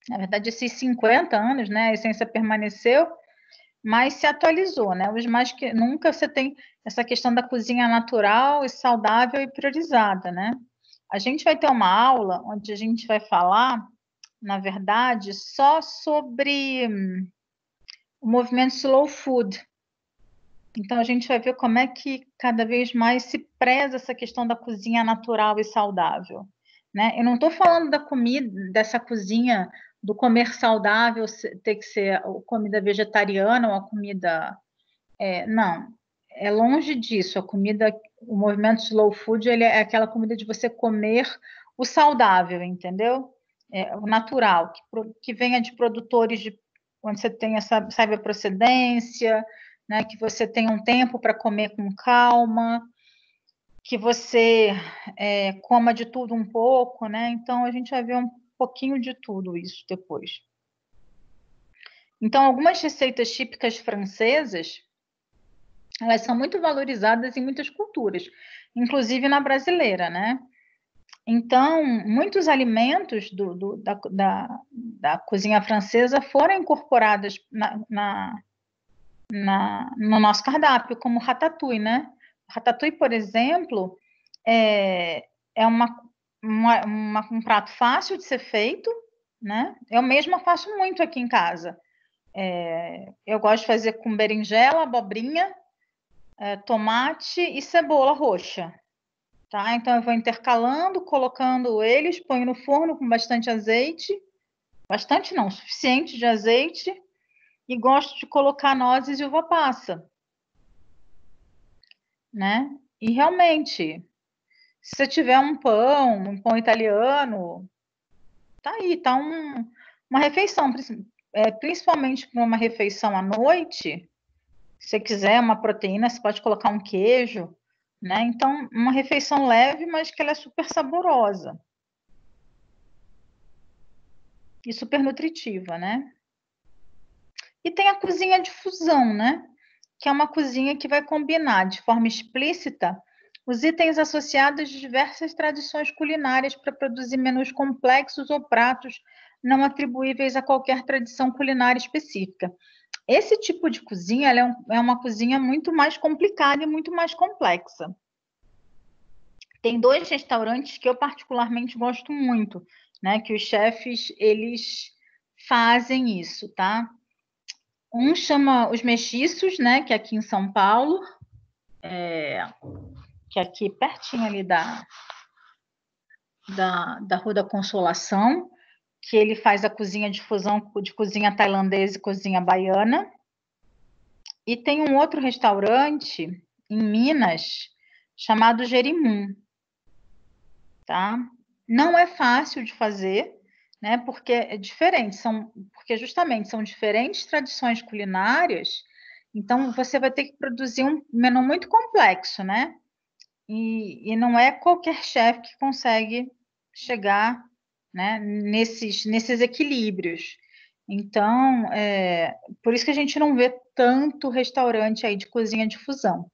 Na verdade, esses 50 anos, né, a essência permaneceu, mas se atualizou, né? Os mais que nunca você tem essa questão da cozinha natural e saudável e priorizada, né? A gente vai ter uma aula onde a gente vai falar, na verdade, só sobre o movimento slow food. Então, a gente vai ver como é que cada vez mais se preza essa questão da cozinha natural e saudável, né? Eu não estou falando da comida, dessa cozinha do comer saudável ter que ser a comida vegetariana ou a comida... não, é longe disso. A comida, o movimento slow food, ele é aquela comida de você comer o saudável, entendeu? O natural, que venha de produtores onde você tem essa, sabe, a procedência, né, que você tenha um tempo para comer com calma, que você coma de tudo um pouco, né? Então, a gente vai ver um pouquinho de tudo isso depois. Então, algumas receitas típicas francesas, elas são muito valorizadas em muitas culturas, inclusive na brasileira, né? Então, muitos alimentos da cozinha francesa foram incorporados no nosso cardápio, como ratatouille, né? Ratatouille, por exemplo, é um prato fácil de ser feito, né? Eu mesma faço muito aqui em casa. Eu gosto de fazer com berinjela, abobrinha, tomate e cebola roxa. Tá? Então, eu vou intercalando, colocando eles, ponho no forno com bastante azeite. Bastante não, suficiente de azeite. E gosto de colocar nozes e uva passa. Né? E realmente, se você tiver um pão italiano, tá aí, tá uma refeição, principalmente para uma refeição à noite. Se você quiser uma proteína, você pode colocar um queijo, né? Então, uma refeição leve, mas que ela é super saborosa. E super nutritiva, né? E tem a cozinha de fusão, né? Que é uma cozinha que vai combinar de forma explícita os itens associados de diversas tradições culinárias para produzir menus complexos ou pratos não atribuíveis a qualquer tradição culinária específica. Esse tipo de cozinha é uma cozinha muito mais complicada e muito mais complexa. Tem 2 restaurantes que eu particularmente gosto muito, né? Que os chefes, eles fazem isso, tá? Um chama Os Mestiços, né? Que é aqui em São Paulo, que é aqui pertinho ali da Rua da Consolação, que ele faz a cozinha de fusão de cozinha tailandesa e cozinha baiana. E tem um outro restaurante em Minas chamado Jerimum, tá? Não é fácil de fazer, né? Porque é diferente, porque justamente são diferentes tradições culinárias. Então você vai ter que produzir um menu muito complexo, né? E não é qualquer chefe que consegue chegar, né, nesses equilíbrios. Então, por isso que a gente não vê tanto restaurante aí de cozinha de fusão,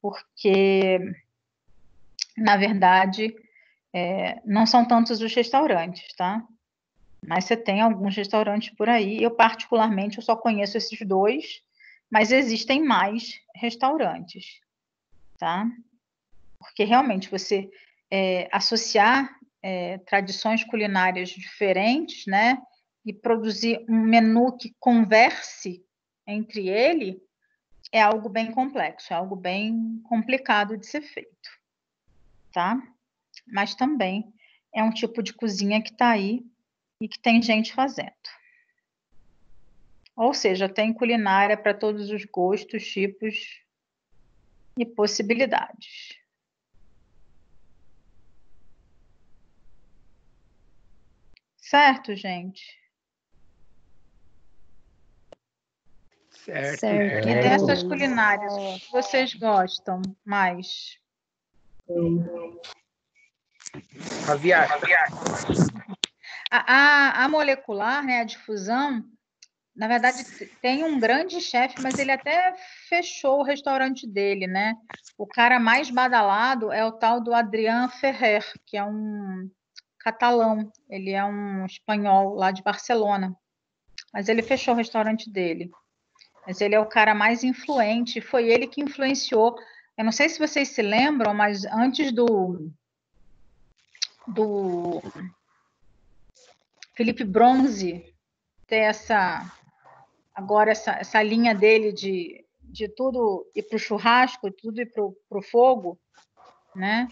porque, na verdade, não são tantos os restaurantes, tá? Mas você tem alguns restaurantes por aí. Eu, particularmente, eu só conheço esses 2, mas existem mais restaurantes, tá? Porque, realmente, você associar tradições culinárias diferentes, né? E produzir um menu que converse entre ele é algo bem complexo, é algo bem complicado de ser feito, tá? Mas também é um tipo de cozinha que está aí e que tem gente fazendo. Ou seja, tem culinária para todos os gostos, tipos e possibilidades. Certo, gente? Certo. Certo. E dessas culinárias, o que vocês gostam mais? Caviar. A molecular, né, a difusão, na verdade, tem um grande chefe, mas ele até fechou o restaurante dele, né? O cara mais badalado é o tal do Adrián Ferrer, que é um catalão. Ele é um espanhol lá de Barcelona. Mas ele fechou o restaurante dele. Mas ele é o cara mais influente. Foi ele que influenciou. Eu não sei se vocês se lembram, mas antes do Felipe Bronze ter essa linha dele de tudo ir para o churrasco, tudo ir para o fogo, né?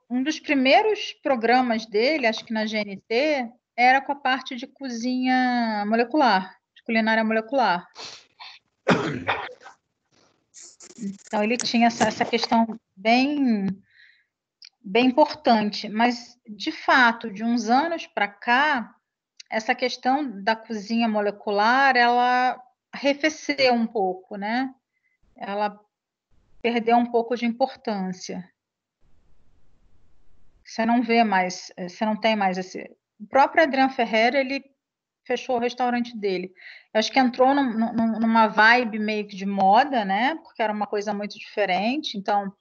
Um dos primeiros programas dele, acho que na GNT, era com a parte de cozinha molecular, de culinária molecular. Então ele tinha essa questão bem importante, mas de fato, de uns anos para cá, essa questão da cozinha molecular, ela arrefeceu um pouco, né? Ela perdeu um pouco de importância. Você não vê mais, você não tem mais esse... O próprio Adrián Ferrer, ele fechou o restaurante dele. Eu acho que entrou numa vibe meio que de moda, né? Porque era uma coisa muito diferente, então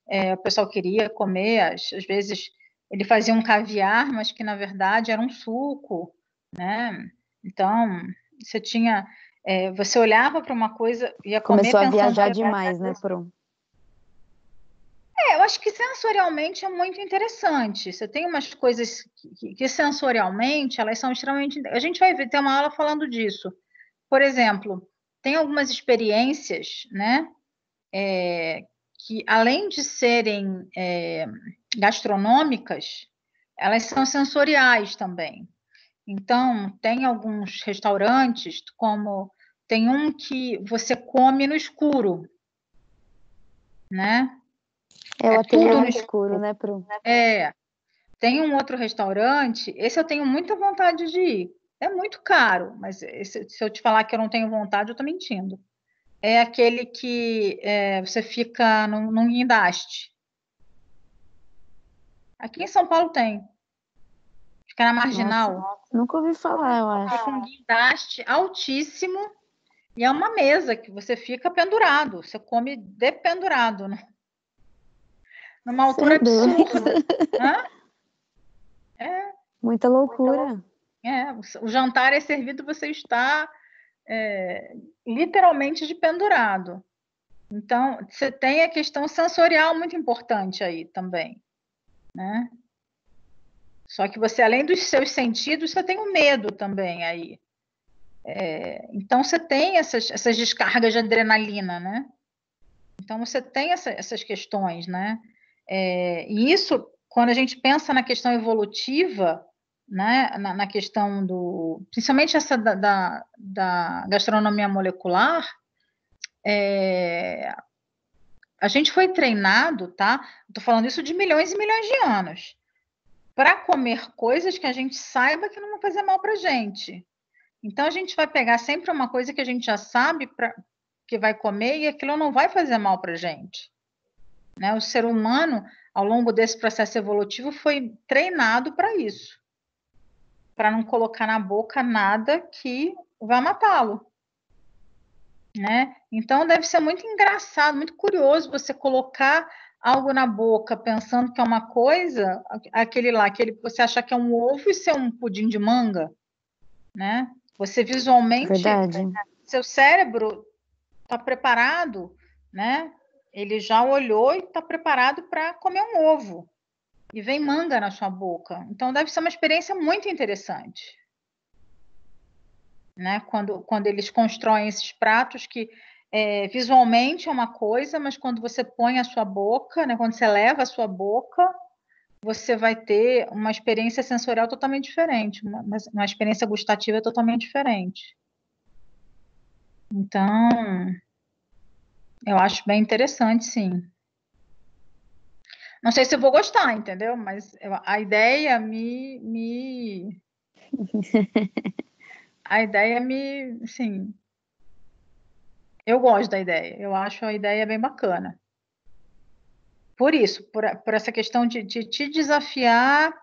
o pessoal queria comer, às vezes ele fazia um caviar, mas que na verdade era um suco, né? Então, você olhava para uma coisa, ia comer Começou a pensando viajar que demais, né, Pro? eu acho que sensorialmente é muito interessante. Você tem umas coisas que sensorialmente elas são extremamente. A gente vai ter uma aula falando disso. Por exemplo, tem algumas experiências, né, que além de serem gastronômicas, elas são sensoriais também. Então, tem alguns restaurantes, como tem um que você come no escuro, né? É o ateliê tudo no no escuro, né, Pro? Tem um outro restaurante, esse eu tenho muita vontade de ir. É muito caro, mas se eu te falar que eu não tenho vontade, eu estou mentindo. É aquele que você fica num guindaste. Aqui em São Paulo tem. Fica na Marginal. Nossa, nunca ouvi falar, eu acho. Fica um guindaste altíssimo e é uma mesa que você fica pendurado. Você come dependurado, né? Numa altura absurda. Hã? Muita loucura. O jantar é servido, você está literalmente de pendurado. Então, você tem a questão sensorial muito importante aí também, né? Só que você, além dos seus sentidos, você tem o medo também aí. Então, você tem essas descargas de adrenalina, né? Então, você tem essas questões, né? E isso, quando a gente pensa na questão evolutiva, né? Na questão principalmente essa da gastronomia molecular, a gente foi treinado, tá? Estou falando isso de milhões e milhões de anos, para comer coisas que a gente saiba que não vão fazer mal para a gente. Então, a gente vai pegar sempre uma coisa que a gente já sabe que vai comer e aquilo não vai fazer mal para a gente. Né? O ser humano, ao longo desse processo evolutivo, foi treinado para isso, para não colocar na boca nada que vai matá-lo. Né? Então, deve ser muito engraçado, muito curioso você colocar algo na boca pensando que é uma coisa, aquele você achar que é um ovo e ser um pudim de manga, né? Você visualmente, Verdade. seu cérebro está preparado, né? Ele já olhou e está preparado para comer um ovo e vem manga na sua boca. Então, deve ser uma experiência muito interessante, né? Quando eles constroem esses pratos que visualmente é uma coisa, mas quando você põe a sua boca, né? Quando você leva a sua boca, você vai ter uma experiência sensorial totalmente diferente, uma experiência gustativa totalmente diferente. Então, eu acho bem interessante, sim. Não sei se eu vou gostar, entendeu? Mas a ideia assim, eu gosto da ideia. Eu acho a ideia bem bacana. por isso, por essa questão de te desafiar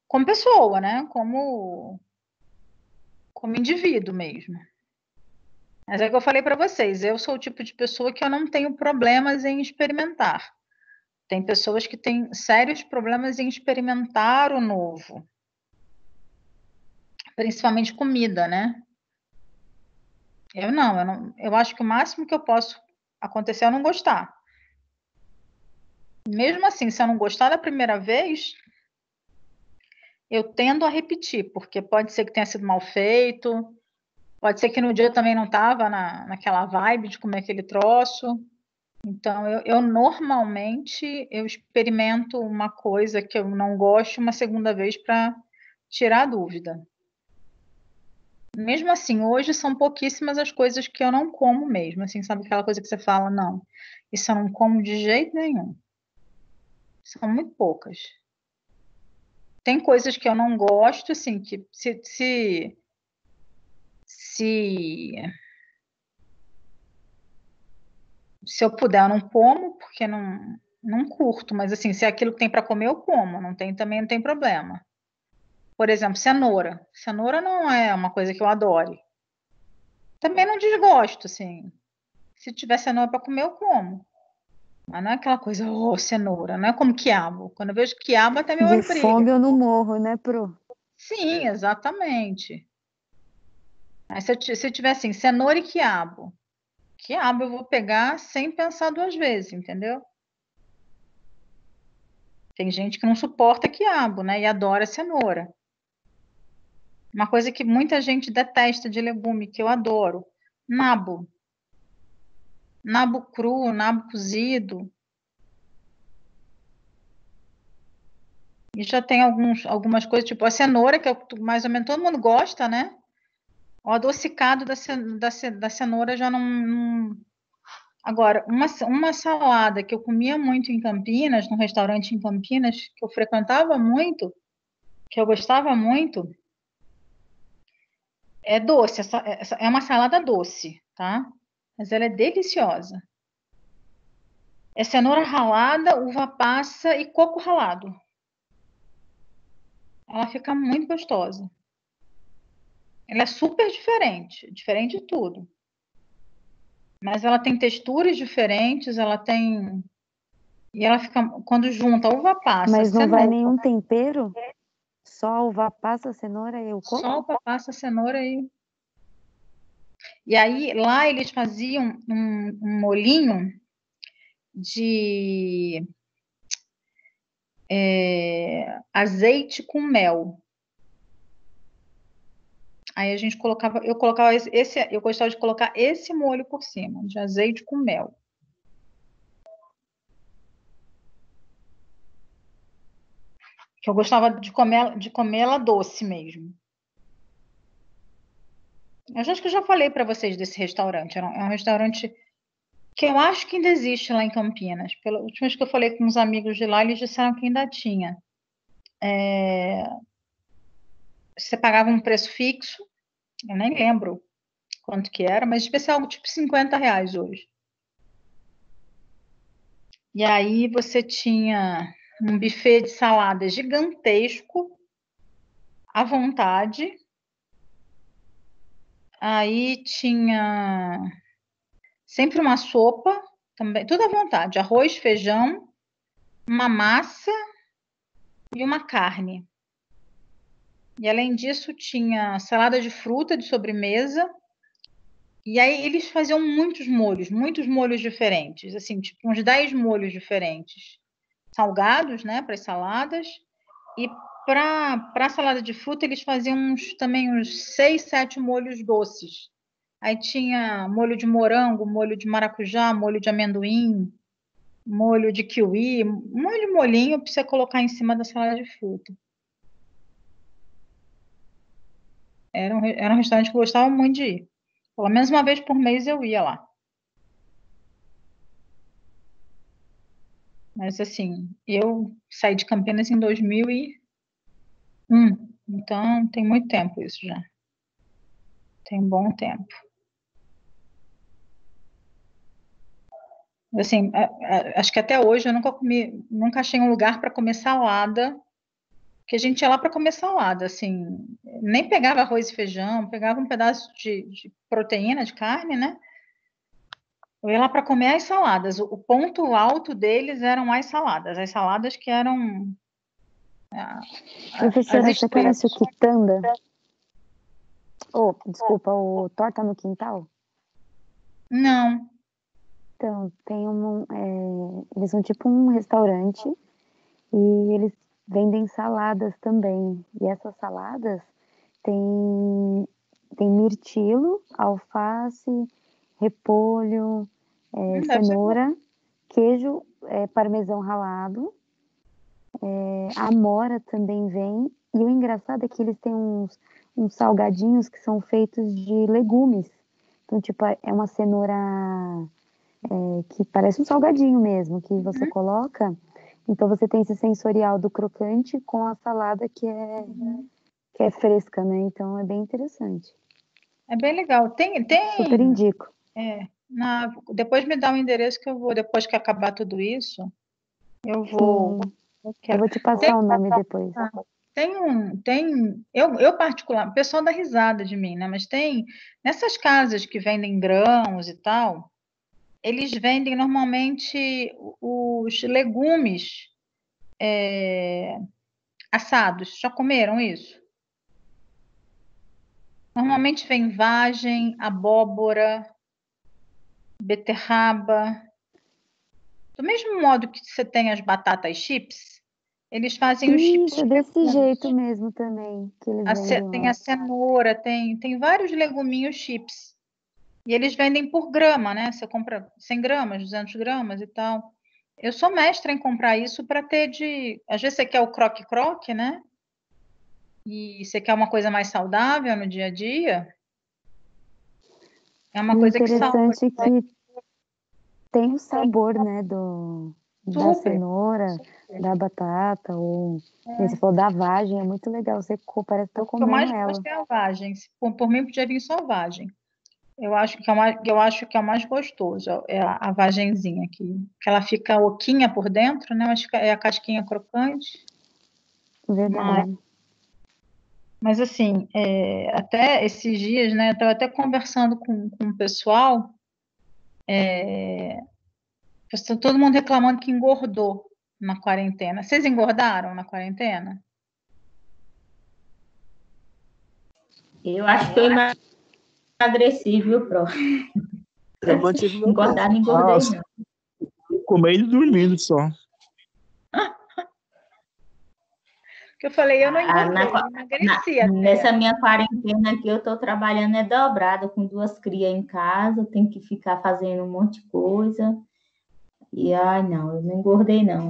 como pessoa, né? Como indivíduo mesmo. Mas é o que eu falei para vocês, eu sou o tipo de pessoa que eu não tenho problemas em experimentar. Tem pessoas que têm sérios problemas em experimentar o novo. Principalmente comida, né? Eu não, eu acho que o máximo que eu posso acontecer é eu não gostar. Mesmo assim, se eu não gostar da primeira vez, eu tendo a repetir, porque pode ser que tenha sido mal feito, pode ser que no dia também não estava naquela vibe de comer aquele troço. Então, eu normalmente eu experimento uma coisa que eu não gosto uma segunda vez para tirar a dúvida. Mesmo assim, hoje são pouquíssimas as coisas que eu não como mesmo. Assim, sabe aquela coisa que você fala, não, isso eu não como de jeito nenhum. São muito poucas. Tem coisas que eu não gosto, assim, que se eu puder, eu não como, porque não curto, mas assim, se é aquilo que tem para comer, eu como, não tem também, não tem problema. Por exemplo, cenoura. Cenoura não é uma coisa que eu adore. Também não desgosto, assim. Se tiver cenoura para comer, eu como. Mas não é aquela coisa, oh, cenoura, não é como quiabo. Quando eu vejo quiabo, até meu De olho brilha. fome eu não morro, né, Pro? Sim, exatamente. Aí se eu tiver assim, cenoura e quiabo eu vou pegar sem pensar duas vezes, entendeu? Tem gente que não suporta quiabo, né? E adora cenoura. Uma coisa que muita gente detesta de legume, que eu adoro, nabo. Nabo cru, nabo cozido. E já tem algumas coisas, tipo a cenoura, que é mais ou menos todo mundo gosta, né? O adocicado da cenoura já não. Agora, uma salada que eu comia muito em Campinas, num restaurante em Campinas, que eu frequentava muito, que eu gostava muito, é doce. Essa é uma salada doce, tá? Mas ela é deliciosa. É cenoura ralada, uva passa e coco ralado. Ela fica muito gostosa. Ela é super diferente, diferente de tudo. Mas ela tem texturas diferentes, ela tem. E ela fica, quando junta uva passa, Mas não vai cenoura, nenhum tempero? Só uva passa, cenoura e o coco? só uva passa, cenoura e. E aí, lá eles faziam um molhinho de azeite com mel. Aí a gente colocava, eu colocava eu gostava de colocar esse molho por cima, de azeite com mel. Que eu gostava de comê-la doce mesmo. Eu acho que eu já falei para vocês desse restaurante. É um restaurante que eu acho que ainda existe lá em Campinas. Pela última vez que eu falei com uns amigos de lá, eles disseram que ainda tinha. Você pagava um preço fixo, eu nem lembro quanto que era, mas devia ser algo tipo R$ 50 hoje. E aí você tinha um buffet de salada gigantesco, à vontade. Aí tinha sempre uma sopa, também, tudo à vontade, arroz, feijão, uma massa e uma carne. E além disso, tinha salada de fruta de sobremesa. E aí eles faziam muitos molhos diferentes, assim, tipo uns 10 molhos diferentes. Salgados, né, para as saladas. E para a salada de fruta, eles faziam também uns 6, 7 molhos doces. Aí tinha molho de morango, molho de maracujá, molho de amendoim, molho de kiwi, um monte de molhinho para você colocar em cima da salada de fruta. Era um restaurante que eu gostava muito de ir. Pelo menos uma vez por mês eu ia lá. Mas assim, eu saí de Campinas em 2001. Então tem muito tempo isso já. Tem um bom tempo. Assim, acho que até hoje eu nunca achei um lugar para comer salada, que a gente ia lá para comer salada, assim, nem pegava arroz e feijão, pegava um pedaço de proteína, de carne, né? Eu ia lá para comer as saladas. O ponto alto deles eram as saladas que eram as Professora, você conhece o estrelas. quitanda? Oh, desculpa, o torta no quintal? Não. Então, eles são tipo um restaurante e eles vendem saladas também. E essas saladas tem mirtilo, alface, repolho, Deve ser bom. cenoura, queijo, parmesão ralado, amora também vem. E o engraçado é que eles têm uns salgadinhos que são feitos de legumes. Então, tipo, é uma cenoura que parece um salgadinho mesmo, que você coloca. Então, você tem esse sensorial do crocante com a salada que é fresca, né? Então, é bem interessante. É bem legal. Super indico. Depois me dá um endereço que eu vou, depois que acabar tudo isso, eu vou. Sim. Eu vou te passar o nome depois. Eu particular, o pessoal dá risada de mim, né? Mas nessas casas que vendem grãos e tal, eles vendem normalmente os legumes assados. Já comeram isso? Normalmente vem vagem, abóbora, beterraba. Do mesmo modo que você tem as batatas chips, eles fazem os chips Isso, de desse legumes. jeito mesmo também que eles vendem Tem lá. a cenoura, tem vários leguminhos chips. E eles vendem por grama, né? Você compra 100 gramas, 200 gramas e tal. Eu sou mestra em comprar isso para ter de... Às vezes você quer o croque-croque, né? E você quer uma coisa mais saudável no dia a dia. É uma E coisa que salva. interessante é que tem o sabor, né, da Super. cenoura, da batata, ou como você falou, da vagem, é muito legal. Você parece estar O que eu mais comendo ela. gosto é a vagem. Por mim, podia vir só vagem. Eu acho que é o mais gostoso, é a vagenzinha aqui. Que ela fica oquinha por dentro, né? Mas é a casquinha crocante. Verdade. Mas assim, até esses dias, né? Eu estava até conversando com o pessoal, todo mundo reclamando que engordou na quarentena. Vocês engordaram na quarentena? Eu acho que eu emagreci, viu, Pro? Eu mantive meu Engordar, peso. não engordei, Nossa. não. Comendo e dormindo só. Que eu falei, eu não engordei, Na- eu emagreci até. Nessa minha quarentena aqui, eu estou trabalhando dobrada, com 2 crias em casa, tenho que ficar fazendo um monte de coisa. E, ai, não, eu não engordei, não.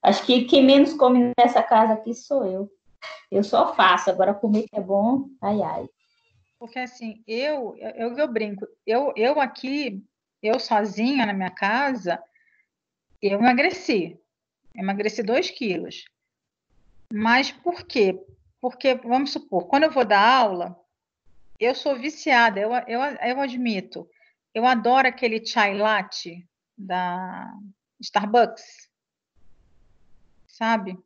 Acho que quem menos come nessa casa aqui sou eu. Eu só faço, agora comer que é bom, ai, ai. Porque assim, eu brinco, eu aqui, eu sozinha na minha casa, eu emagreci 2 quilos. Mas por quê? Porque, vamos supor, quando eu vou dar aula, eu sou viciada, eu admito. Eu adoro aquele chai latte da Starbucks, sabe?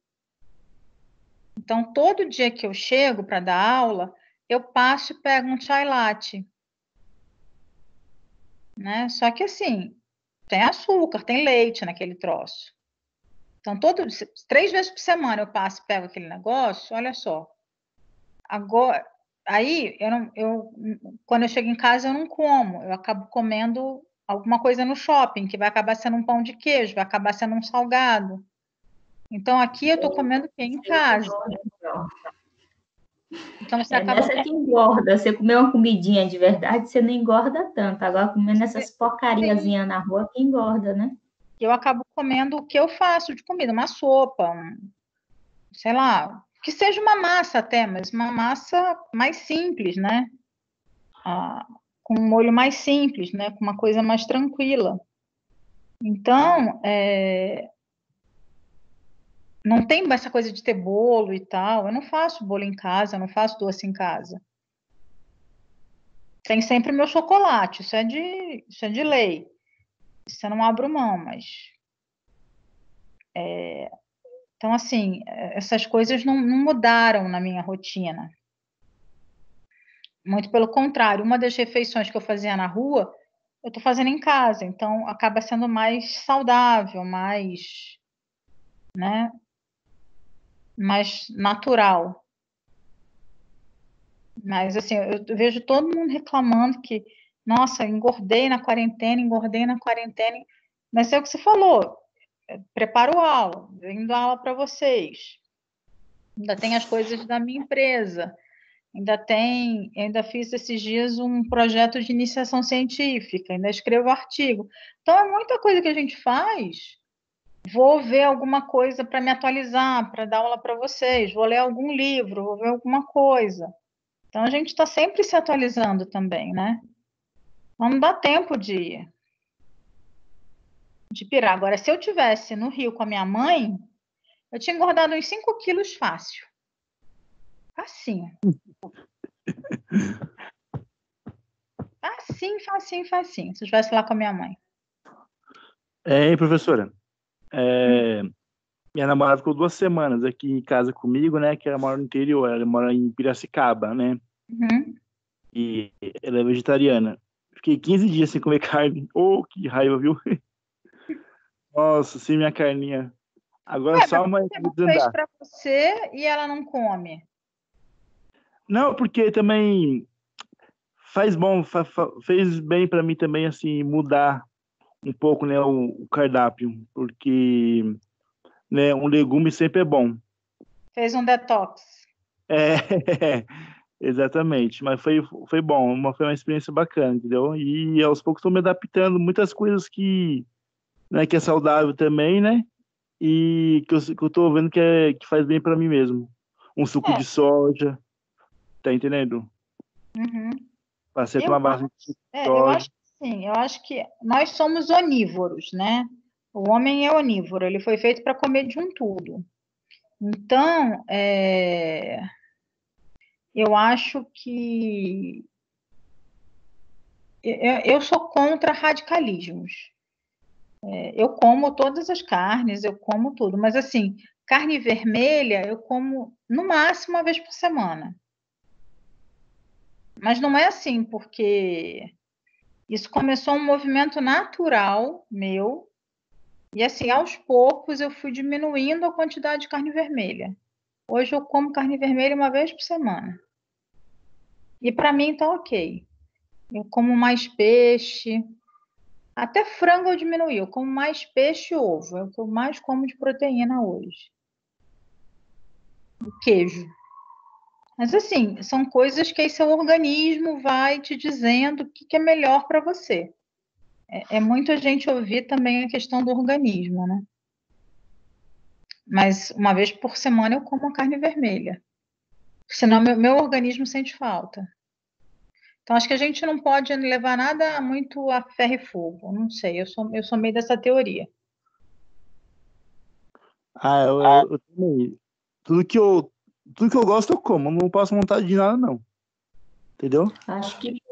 Então, todo dia que eu chego para dar aula, eu passo e pego um chai latte, né? Só que assim, tem açúcar, tem leite naquele troço. Então, 3 vezes por semana eu passo e pego aquele negócio, olha só. Agora, aí, quando eu chego em casa, eu não como. Eu acabo comendo alguma coisa no shopping, que vai acabar sendo um pão de queijo, vai acabar sendo um salgado. Então, aqui eu estou comendo o quê? Em casa. Então, você acaba... Nessa que engorda. Você comer uma comidinha de verdade, você não engorda tanto. Agora, comendo essas porcariazinhas na rua, que engorda, né? Eu acabo comendo o que eu faço de comida, uma sopa, sei lá, que seja uma massa até, mas uma massa mais simples, né? Com um molho mais simples, né? Com uma coisa mais tranquila. Então, não tem essa coisa de ter bolo e tal. Eu não faço bolo em casa, eu não faço doce em casa. Tem sempre meu chocolate, isso é de lei. Isso eu não abro mão, mas... Então, assim, essas coisas não mudaram na minha rotina. Muito pelo contrário, uma das refeições que eu fazia na rua, eu estou fazendo em casa, então acaba sendo mais saudável, mais, né, mais natural. Mas, assim, eu vejo todo mundo reclamando que, nossa, engordei na quarentena, mas é o que você falou, preparo aula, vendo aula para vocês, ainda tem as coisas da minha empresa, ainda fiz esses dias um projeto de iniciação científica, ainda escrevo artigo. Então, é muita coisa que a gente faz. Vou ver alguma coisa para me atualizar, para dar aula para vocês, vou ler algum livro, vou ver alguma coisa. Então, a gente está sempre se atualizando também, né? Então, não dá tempo de pirar. Agora, se eu tivesse no Rio com a minha mãe, eu tinha engordado uns 5 quilos fácil. Facinho. Facinho. Se eu estivesse lá com a minha mãe. Professora, minha namorada ficou 2 semanas aqui em casa comigo, né? Que ela mora no interior, ela mora em Piracicaba, né? Uhum. E ela é vegetariana. Fiquei 15 dias sem comer carne. Oh, que raiva, viu? Nossa, sem minha carninha. Agora Ué, só mas uma você não fez desandar. para você e ela não come? Não, porque também faz bom, fez bem para mim também, assim, mudar um pouco, né, o cardápio, porque, né, um legume sempre é bom. Fez um detox. É, exatamente, mas foi bom, foi uma experiência bacana, entendeu? E aos poucos estou me adaptando muitas coisas que, né, que é saudável também, né? E que eu tô vendo que faz bem para mim mesmo. Um suco É. de soja, tá entendendo? Uhum. Passei a Eu tomar bastante suco de eu soja. acho que sim, eu acho que nós somos onívoros, né? O homem é onívoro, ele foi feito para comer de um tudo. Então, eu acho que eu sou contra radicalismos. Eu como todas as carnes, eu como tudo, mas assim, carne vermelha eu como no máximo uma vez por semana. Mas não é assim, porque isso começou um movimento natural meu, e assim, aos poucos eu fui diminuindo a quantidade de carne vermelha. Hoje eu como carne vermelha uma vez por semana. E para mim tá ok. Eu como mais peixe, até frango eu diminuí, eu como mais peixe e ovo, é o que eu mais como de proteína hoje. O queijo. Mas assim, são coisas que aí seu organismo vai te dizendo o que é melhor para você. É muito a gente ouvir também a questão do organismo, né? Mas uma vez por semana eu como a carne vermelha. Senão meu organismo sente falta. Então acho que a gente não pode levar nada muito a ferro e fogo. Não sei, eu sou meio dessa teoria. Eu também. Tudo que eu gosto eu como, não passo vontade de nada, não. Entendeu? Acho que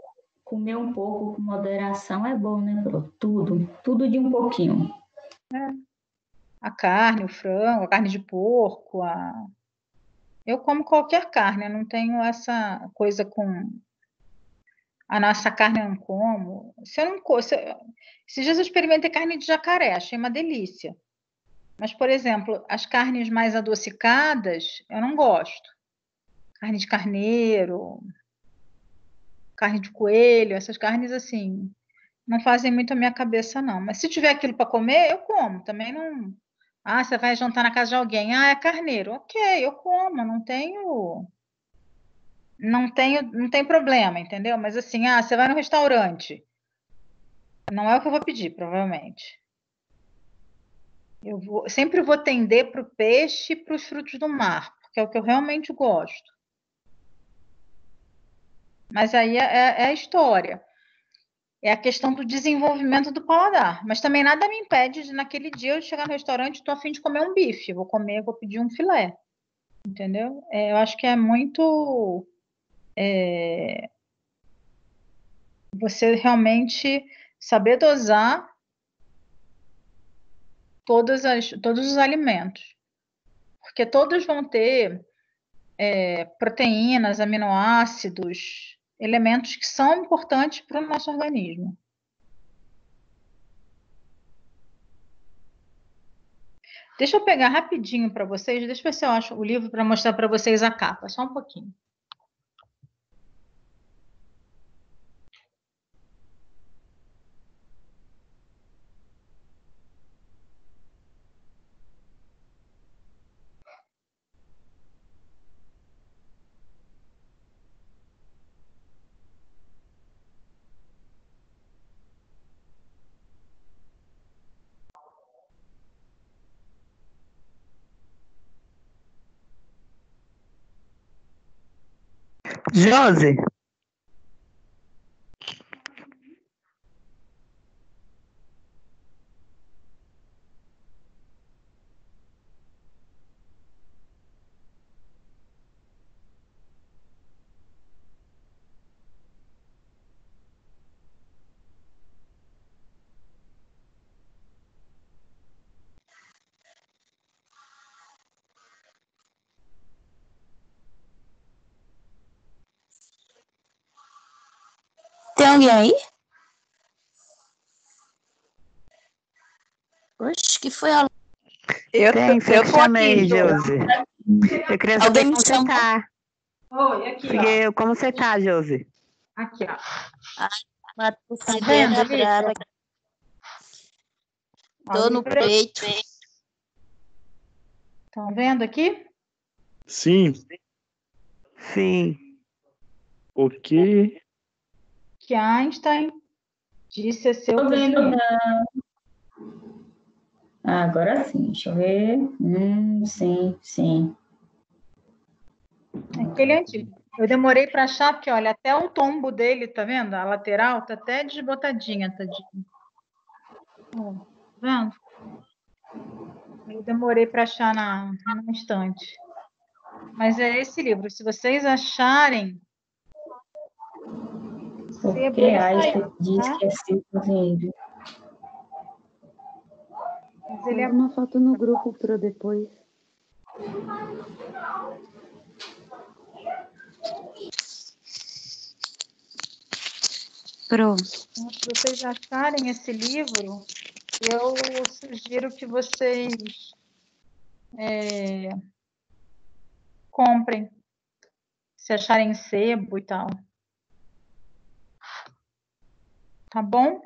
comer um pouco com moderação é bom, né, Pro? Tudo de um pouquinho. A carne, o frango, a carne de porco, eu como qualquer carne, eu não tenho essa coisa com a nossa carne eu não como. Se eu não co- se, Esses dias eu experimentei carne de jacaré, achei uma delícia. Mas, por exemplo, as carnes mais adocicadas, eu não gosto. Carne de carneiro, carne de coelho, essas carnes assim, não fazem muito a minha cabeça, não. Mas se tiver aquilo para comer, eu como. Também não. Ah, você vai jantar na casa de alguém. Ah, é carneiro. Ok, eu como, não tem problema, entendeu? Mas assim, você vai no restaurante. Não é o que eu vou pedir, provavelmente. Sempre vou tender para o peixe e para os frutos do mar, porque é o que eu realmente gosto. Mas aí é a história. É a questão do desenvolvimento do paladar. Mas também nada me impede de, naquele dia, eu chegar no restaurante e estou a fim de comer um bife. Vou pedir um filé. Entendeu? Eu acho que é muito. Você realmente saber dosar todos os alimentos, porque todos vão ter proteínas, aminoácidos, elementos que são importantes para o nosso organismo. Deixa eu pegar rapidinho para vocês, deixa eu ver se eu acho o livro para mostrar para vocês a capa, só um pouquinho. Josi, Tem alguém aí? Oxe, que foi a... eu tô chamei, aqui, Josi. Eu queria saber Alguém me como você chamou? tá. Oi, aqui, Porque, como você tá, Josi? Aqui, ó. Uma Tá tossideira vendo, brava. Dor no peito. Estão vendo aqui? Sim. Sim. O quê? Que Einstein disse a seu Tô vendo, presidente. não. Ah, agora sim, deixa eu ver. Sim. Aquele antigo. Eu demorei para achar, porque, olha, até o tombo dele, tá vendo? A lateral tá até desbotadinha, tadinho. Ó, tá vendo? Eu demorei para achar na estante. Mas é esse livro. Se vocês acharem, Porque sebo, a esse aí, Einstein diz tá? que é ciclozinho. Mas ele é Manda uma foto no grupo para depois. Pronto. Se vocês acharem esse livro, eu sugiro que vocês comprem, se acharem sebo e tal. Tá bom?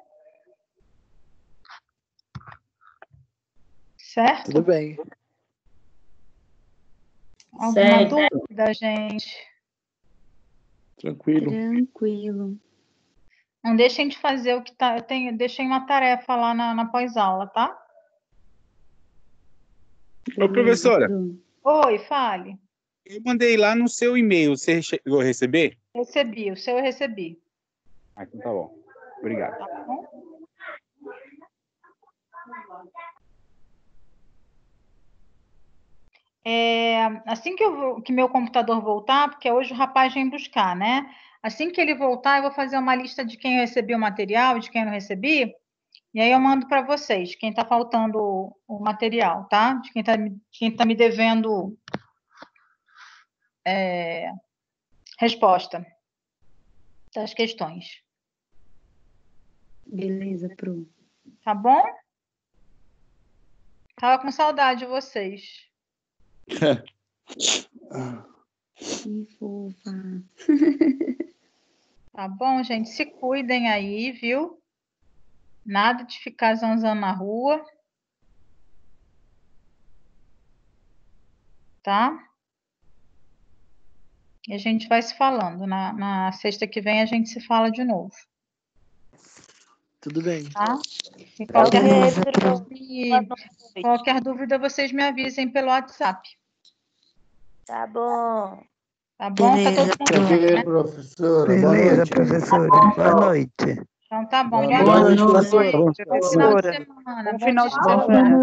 Certo? Tudo bem. Alguma Certo. dúvida, gente? Tranquilo. Tranquilo. Não deixem de fazer o que tá. Deixei uma tarefa lá na pós-aula, tá? Ô, professora, Pronto. Oi, fale. eu mandei lá no seu e-mail. Você chegou a receber? Recebi, o seu eu recebi. Ah, então tá bom. Obrigado. Tá bom? Assim que meu computador voltar, porque hoje o rapaz vem buscar, né? Assim que ele voltar, eu vou fazer uma lista de quem eu recebi o material, de quem eu não recebi, e aí eu mando para vocês, quem está faltando o material, tá? De quem tá me devendo resposta das questões. Beleza, Pro. Tá bom? Tava com saudade de vocês. Que fofa. Tá bom, gente? Se cuidem aí, viu? Nada de ficar zanzando na rua. Tá? E a gente vai se falando. Na sexta que vem a gente se fala de novo. Tudo bem. Tá? E Beleza, qualquer dúvida, vocês me avisem pelo WhatsApp. Tá bom. Tá bom? Beleza, Tá todo mundo bem, né? Professora. Beleza, professora. Boa noite. Então tá bom. Boa Boa noite, noite. professora. Bom final de semana. Bom Bom final de descanso. semana.